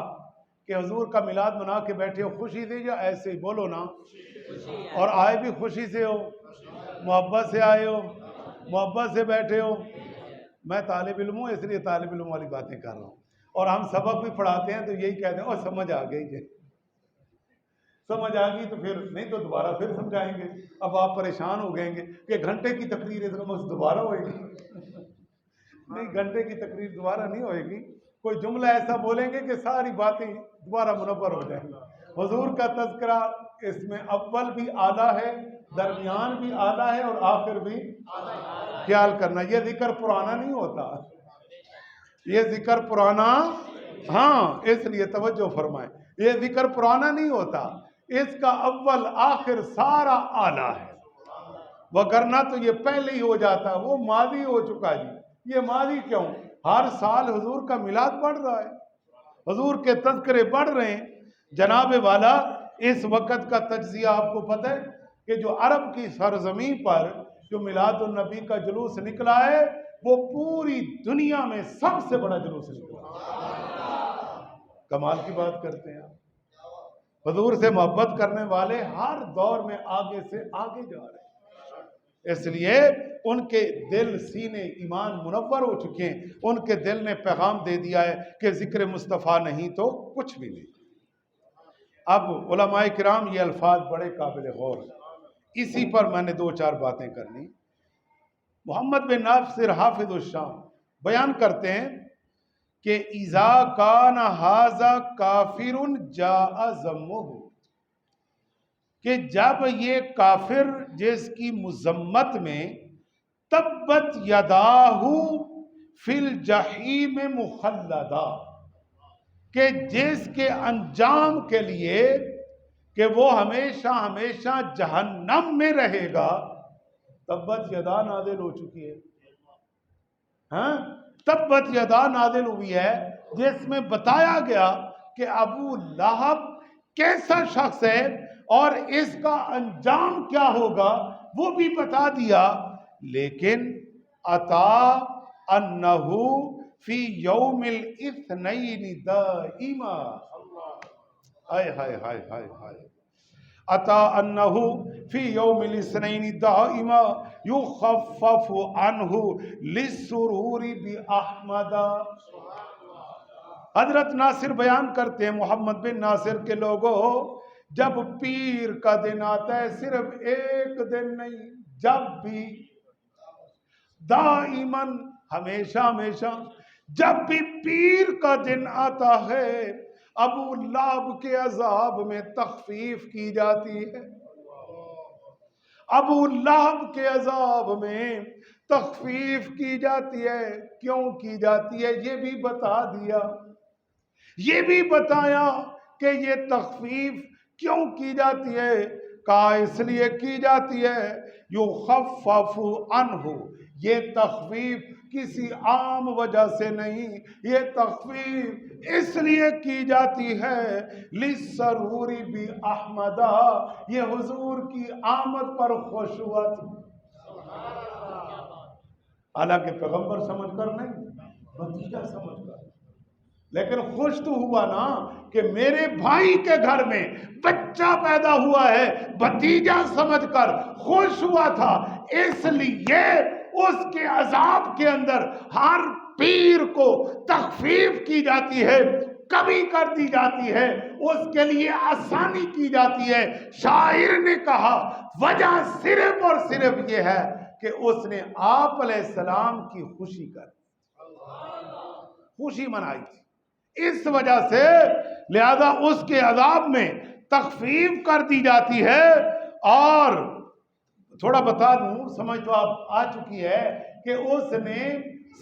کہ حضور کا میلاد منا کے بیٹھے ہو خوشی سے یا ایسے ہی بولو نا اور آئے بھی خوشی سے ہو محبت سے آئے ہو محبت سے بیٹھے ہو. میں طالب علم ہوں اس لیے طالب علم والی باتیں کر رہا ہوں اور ہم سبق بھی پڑھاتے ہیں تو یہی کہتے ہیں اور سمجھ آ گئی ہے سمجھ آ گئی تو پھر نہیں تو دوبارہ پھر سمجھائیں گے. اب آپ پریشان ہو گئیں گے کہ گھنٹے کی تقریر اس کا دوبارہ ہوئے گی. نہیں گھنٹے کی تقریر دوبارہ نہیں ہوئے گی. کوئی جملہ ایسا بولیں گے کہ ساری باتیں دوبارہ منور ہو جائیں. حضور کا تذکرہ اس میں اول بھی اعلیٰ ہے درمیان بھی اعلیٰ ہے اور آخر بھی خیال کرنا. یہ ذکر پرانا نہیں ہوتا یہ ذکر پرانا ہاں اس لیے توجہ فرمائیں یہ ذکر پرانا نہیں ہوتا اس کا اول آخر سارا اعلیٰ ہے. وگرنہ تو یہ پہلے ہی ہو جاتا وہ ماضی ہو چکا جی. یہ ماضی کیوں ہر سال حضور کا میلاد بڑھ رہا ہے حضور کے تذکرے بڑھ رہے ہیں. جناب والا اس وقت کا تجزیہ آپ کو پتہ ہے کہ جو عرب کی سرزمین پر جو میلاد النبی کا جلوس نکلا ہے وہ پوری دنیا میں سب سے بڑا جلوس نکلا. کمال کی بات کرتے ہیں حضور سے محبت کرنے والے ہر دور میں آگے سے آگے جا رہے ہیں، اس لیے ان کے دل سینے ایمان منور ہو چکے ہیں، ان کے دل نے پیغام دے دیا ہے کہ ذکر مصطفیٰ نہیں تو کچھ بھی نہیں۔ اب علماء کرام یہ الفاظ بڑے قابل غور ہیں، اسی پر میں نے 2-4 باتیں کرنی۔ محمد بن ناصر حافظ الشام بیان کرتے ہیں کہ اذا کان ھذا کافر جاء ذمہ، کہ جب یہ کافر جس کی مذمت میں تبت یداہ فی الجحیم مخلدا، کہ جس کے انجام کے لیے کہ وہ ہمیشہ ہمیشہ جہنم میں رہے گا، تبت یدا نازل ہو چکی ہے، ہاں تبت یدا نازل ہوئی ہے، جس میں بتایا گیا کہ ابو لہب کیسا شخص ہے اور اس کا انجام کیا ہوگا وہ بھی بتا دیا، لیکن عطا انہو فی یوم الاثنین دائما، ہائے ہائے ہائے ہائے ہائے، عطا انہو فی یوم الاثنین دائما یخفف عنہ للسرور باحمد۔ حضرت ناصر بیان کرتے ہیں، محمد بن ناصر کے لوگوں، جب پیر کا دن آتا ہے، صرف ایک دن نہیں، جب بھی، دائماً ہمیشہ ہمیشہ، جب بھی پیر کا دن آتا ہے ابو لہب کے عذاب میں تخفیف کی جاتی ہے، ابو لہب کے عذاب میں تخفیف کی جاتی ہے۔ کیوں کی جاتی ہے یہ بھی بتا دیا، یہ بھی بتایا کہ یہ تخفیف کیوں کی جاتی ہے، کہا اس لیے کی جاتی ہے یخفف عنہ، یہ تخفیف کسی عام وجہ سے نہیں، یہ تخفیف اس لیے کی جاتی ہے للسرور باحمد، یہ حضور کی آمد پر خوش ہوا تھا، حالانکہ پیغمبر سمجھ کر نہیں، بھتیجا سمجھ کر، لیکن خوش تو ہوا نا کہ میرے بھائی کے گھر میں بچہ پیدا ہوا ہے، بھتیجا سمجھ کر خوش ہوا تھا، اس لیے اس کے عذاب کے اندر ہر پیر کو تخفیف کی جاتی ہے، کمی کر دی جاتی ہے، اس کے لیے آسانی کی جاتی ہے۔ شاعر نے کہا وجہ صرف اور صرف یہ ہے کہ اس نے آپ علیہ السلام کی خوشی کر خوشی منائی تھی، اس وجہ سے لہذا اس کے عذاب میں تخفیف کر دی جاتی ہے۔ اور تھوڑا بتا دوں، سمجھ تو آپ آ چکی ہے کہ اس نے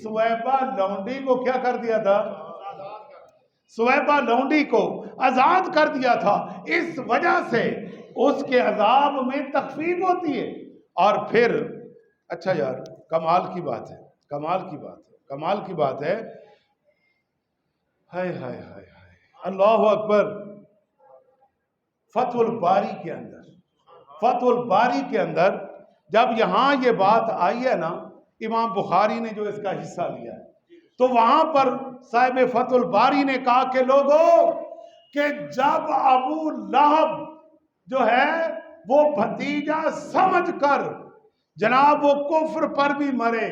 سویبہ لونڈی کو کیا کر دیا تھا، سویبہ لونڈی کو آزاد کر دیا تھا، اس وجہ سے اس کے عذاب میں تخفیف ہوتی ہے۔ اور پھر اچھا یار، کمال کی بات ہے، کمال کی بات ہے، کمال کی بات ہے، ہائے ہائے ہائے ہائے، اللہ اکبر۔ فتح الباری کے اندر، فتح الباری کے اندر جب یہاں یہ بات آئی ہے نا، امام بخاری نے جو اس کا حصہ لیا ہے، تو وہاں پر صاحب فتح الباری نے کہا کہ لوگوں، کہ جب ابو لہب جو ہے وہ بھتیجا سمجھ کر جناب وہ کفر پر بھی مرے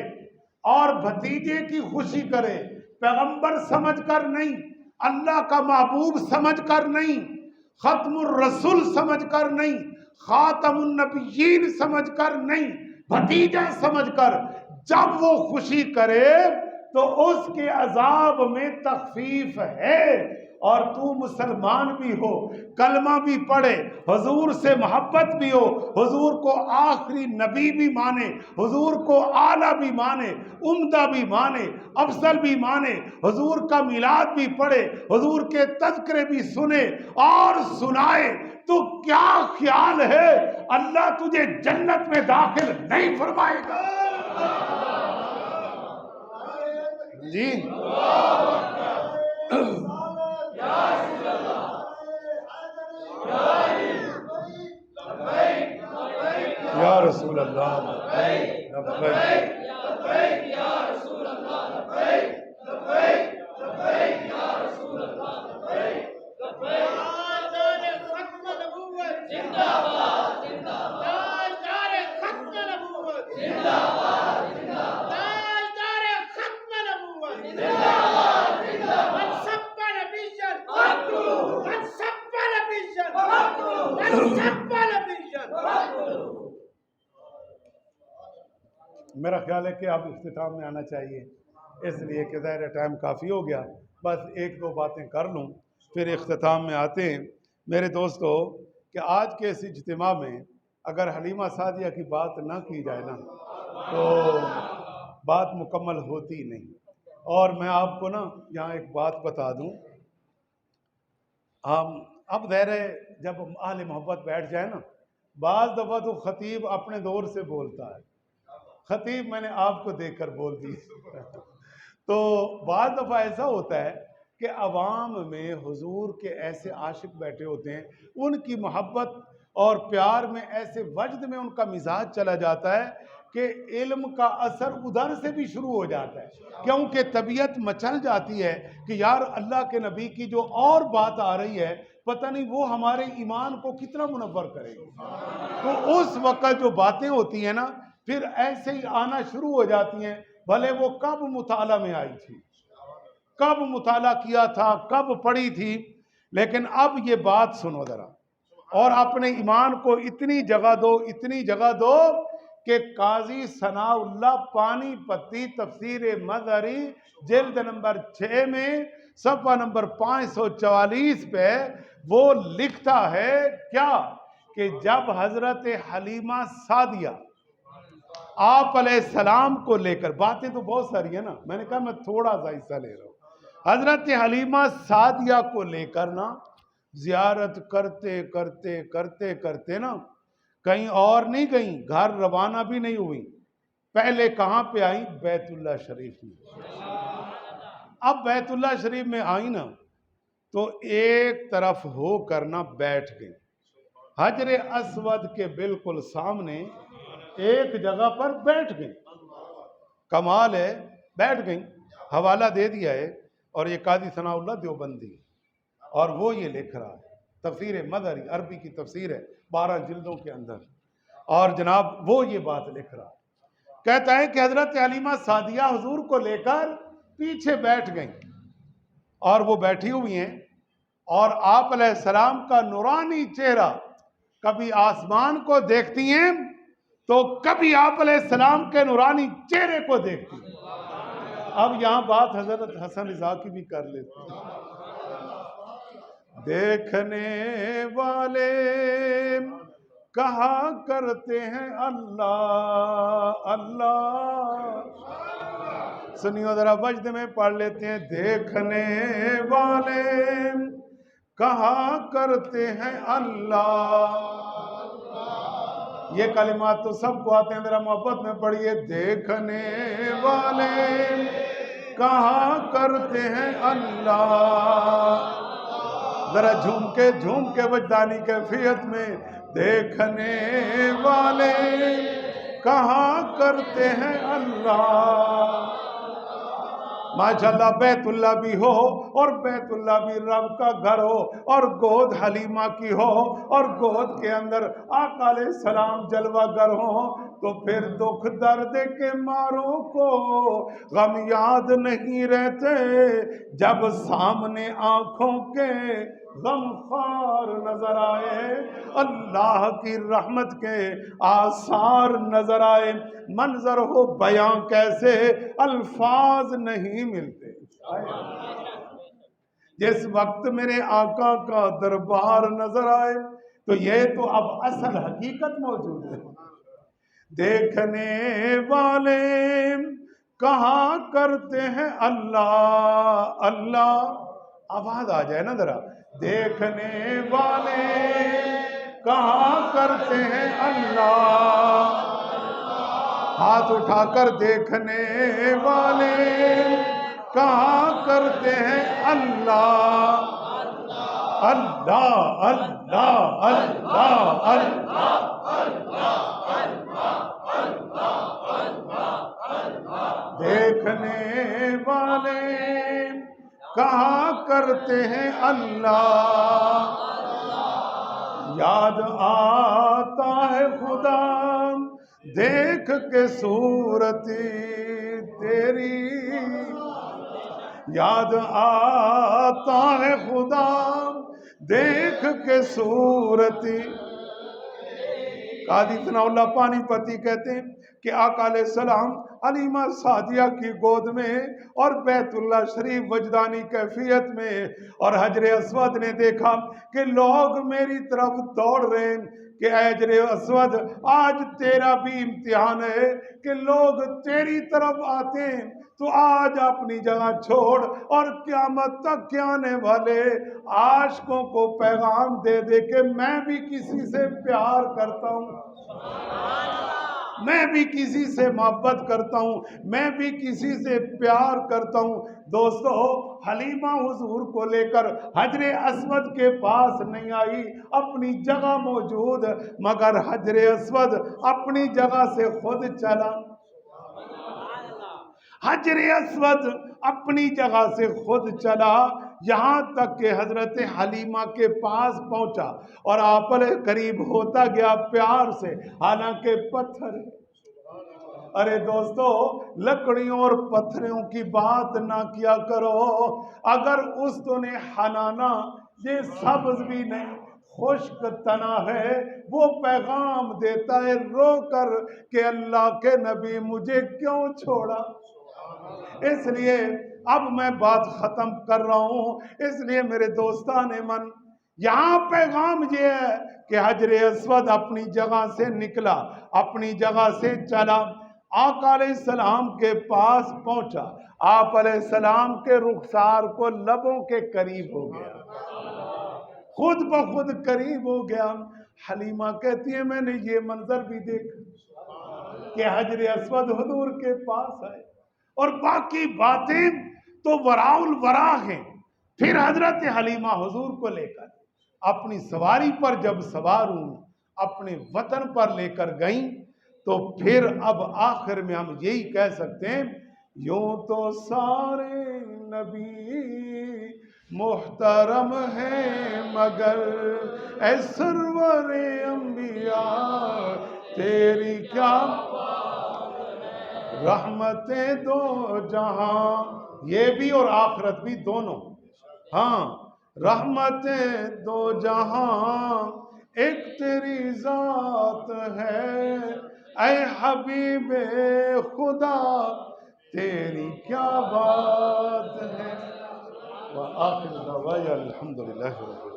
اور بھتیجے کی خوشی کرے، پیغمبر سمجھ کر نہیں، اللہ کا محبوب سمجھ کر نہیں، ختم الرسول سمجھ کر نہیں، خاتم النبیین سمجھ کر نہیں، بھتیجا سمجھ کر جب وہ خوشی کرے تو اس کے عذاب میں تخفیف ہے۔ اور تو مسلمان بھی ہو، کلمہ بھی پڑھے، حضور سے محبت بھی ہو، حضور کو آخری نبی بھی مانے، حضور کو اعلیٰ بھی مانے، عمدہ بھی مانے، افضل بھی مانے، حضور کا میلاد بھی پڑھے، حضور کے تذکرے بھی سنے اور سنائے، تو کیا خیال ہے اللہ تجھے جنت میں داخل نہیں فرمائے گا؟ جی یا رسول اللہ لبیک لبیک لبیک یا رسول اللہ لبیک لبیک لبیک یا رسول اللہ لبیک لبیک میرا خیال ہے کہ اب اختتام میں آنا چاہیے، اس لیے کہ ظاہر ٹائم کافی ہو گیا، بس ایک دو باتیں کر لوں پھر اختتام میں آتے ہیں۔ میرے دوستو کہ آج کے اس اجتماع میں اگر حلیمہ سعدیہ کی بات نہ کی جائے نا تو بات مکمل ہوتی نہیں۔ اور میں آپ کو نا یہاں ایک بات بتا دوں، ہم اب ظاہر ہے جب اہل محبت بیٹھ جائے نا، بعض دفعہ تو خطیب اپنے دور سے بولتا ہے، خطیب میں نے آپ کو دیکھ کر بول دی تو بعض دفعہ ایسا ہوتا ہے کہ عوام میں حضور کے ایسے عاشق بیٹھے ہوتے ہیں، ان کی محبت اور پیار میں ایسے وجد میں ان کا مزاج چلا جاتا ہے کہ علم کا اثر ادھر سے بھی شروع ہو جاتا ہے، کیونکہ طبیعت مچل جاتی ہے کہ یار اللہ کے نبی کی جو اور بات آ رہی ہے پتہ نہیں وہ ہمارے ایمان کو کتنا منور کرے گی۔ تو اس وقت جو باتیں ہوتی ہیں نا پھر ایسے ہی آنا شروع ہو جاتی ہیں، بھلے وہ کب مطالعہ میں آئی تھی، کب مطالعہ کیا تھا، کب پڑھی تھی، لیکن اب یہ بات سنو ذرا اور اپنے ایمان کو اتنی جگہ دو، اتنی جگہ دو کہ قاضی ثناء اللہ پانی پتی تفسیر مظہری جلد نمبر 6 میں صفحہ نمبر 544 پہ وہ لکھتا ہے کیا کہ جب حضرت حلیمہ سعدیہ آپ علیہ السلام کو لے کر، باتیں تو بہت ساری ہیں نا، میں نے کہا میں تھوڑا سا حصہ لے رہا ہوں، حضرت حلیمہ سعدیہ کو لے کر نا زیارت کرتے کرتے کرتے کرتے نا کہیں اور نہیں گئیں، گھر روانہ بھی نہیں ہوئی، پہلے کہاں پہ آئیں؟ بیت اللہ شریف میں۔ اب بیت اللہ شریف میں آئیں نا تو ایک طرف ہو کر نا بیٹھ گئی، حجر اسود کے بالکل سامنے ایک جگہ پر بیٹھ گئی، کمال ہے، بیٹھ گئی، حوالہ دے دیا ہے، اور یہ قاضی ثناء اللہ دیوبندی اور وہ یہ لکھ رہا ہے، تفسیر مظہری عربی کی تفسیر ہے 12 جلدوں کے اندر، اور جناب وہ یہ بات لکھ رہا ہے، کہتا ہے کہ حضرت حلیمہ سعدیہ حضور کو لے کر پیچھے بیٹھ گئیں، اور وہ بیٹھی ہوئی ہیں، اور آپ علیہ السلام کا نورانی چہرہ کبھی آسمان کو دیکھتی ہیں تو کبھی آپ علیہ السلام کے نورانی چہرے کو دیکھتی ہیں۔ اب یہاں بات حضرت حسن رضا کی بھی کر لیتے ہیں، دیکھنے والے کہا کرتے ہیں اللہ اللہ، سنیو ذرا وجد میں پڑھ لیتے ہیں، دیکھنے والے کہا کرتے ہیں اللہ، یہ کلمات تو سب کو آتے ہیں، ذرا محبت میں پڑھیے، دیکھنے والے کہا کرتے ہیں اللہ، ذرا جھوم کے وجدانی کیفیت میں، دیکھنے والے کہا کرتے ہیں اللہ، ماشاءاللہ بیت اللہ بھی ہو اور بیت اللہ بھی رب کا گھر ہو اور گود حلیمہ کی ہو اور گود کے اندر آقا علیہ السلام جلوہ گر ہو تو پھر دکھ درد کے ماروں کو غم یاد نہیں رہتے، جب سامنے آنکھوں کے غم خوار نظر آئے، اللہ کی رحمت کے آثار نظر آئے، منظر ہو بیاں کیسے الفاظ نہیں ملتے، جس وقت میرے آقا کا دربار نظر آئے تو یہ تو اب اصل حقیقت موجود ہے، دیکھنے والے کہا کرتے ہیں اللہ اللہ، آواز آ جائے نا ذرا، دیکھنے والے کہا کرتے ہیں اللہ، ہاتھ اٹھا کر دیکھنے والے کہا کرتے ہیں اللہ اللہ اللہ اللہ اللہ، دیکھنے والے کہا کرتے ہیں اللہ، یاد آتا ہے خدا دیکھ کے صورت تیری، یاد آتا ہے خدا دیکھ کے صورتی. قاضی ثناء اللہ پانی پتی کہتے ہیں کہ آقا علیہ السلام حلیمہ سعدیہ کی گود میں اور بیت اللہ شریف وجدانی کیفیت میں، اور حجر اسود نے دیکھا کہ لوگ میری طرف دوڑ رہے ہیں کہ اے حجر اسود آج تیرا بھی امتحان ہے کہ لوگ تیری طرف آتے ہیں، تو آج اپنی جگہ چھوڑ اور قیامت تک کے آنے والے عاشقوں کو پیغام دے دے کہ میں بھی کسی سے پیار کرتا ہوں، میں بھی کسی سے محبت کرتا ہوں، میں بھی کسی سے پیار کرتا ہوں. دوستو حلیمہ حضور کو لے کر حجر اسود کے پاس نہیں آئی، اپنی جگہ موجود، مگر حجر اسود اپنی جگہ سے خود چلا. حجر اسود اپنی جگہ سے خود چلا، یہاں تک کہ حضرت حلیمہ کے پاس پہنچا اور آپ قریب ہوتا گیا پیار سے، حالانکہ پتھر. ارے دوستو لکڑیوں اور پتھروں کی بات نہ کیا کرو، اگر اس تو نے حنانا یہ سبز بھی نہیں خشک تنا ہے، وہ پیغام دیتا ہے رو کر کہ اللہ کے نبی مجھے کیوں چھوڑا. اس لیے اب میں بات ختم کر رہا ہوں، اس لیے میرے دوستان من یہاں پیغام یہ ہے کہ حجر اسود اپنی جگہ سے نکلا، اپنی جگہ سے چلا، آقا علیہ السلام کے پاس پہنچا، آپ علیہ السلام کے رخسار کو لبوں کے قریب ہو گیا، خود بخود قریب ہو گیا. حلیمہ کہتی ہے میں نے یہ منظر بھی دیکھا کہ حجر اسود حضور کے پاس آئے، اور باقی باتیں تو وراء الورا ہیں. پھر حضرت حلیمہ حضور کو لے کر اپنی سواری پر جب سوار ہوں اپنے وطن پر لے کر گئیں، تو پھر اب آخر میں ہم یہی کہہ سکتے ہیں یوں تو سارے نبی محترم ہیں مگر اے سرور انبیاء تیری کیا رحمتیں دو جہاں، یہ بھی اور آخرت بھی دونوں، ہاں رحمتیں دو جہاں ایک تیری ذات ہے، اے حبیب خدا تیری کیا بات ہے. وآخر دعوانا الحمدللہ رب العالمین.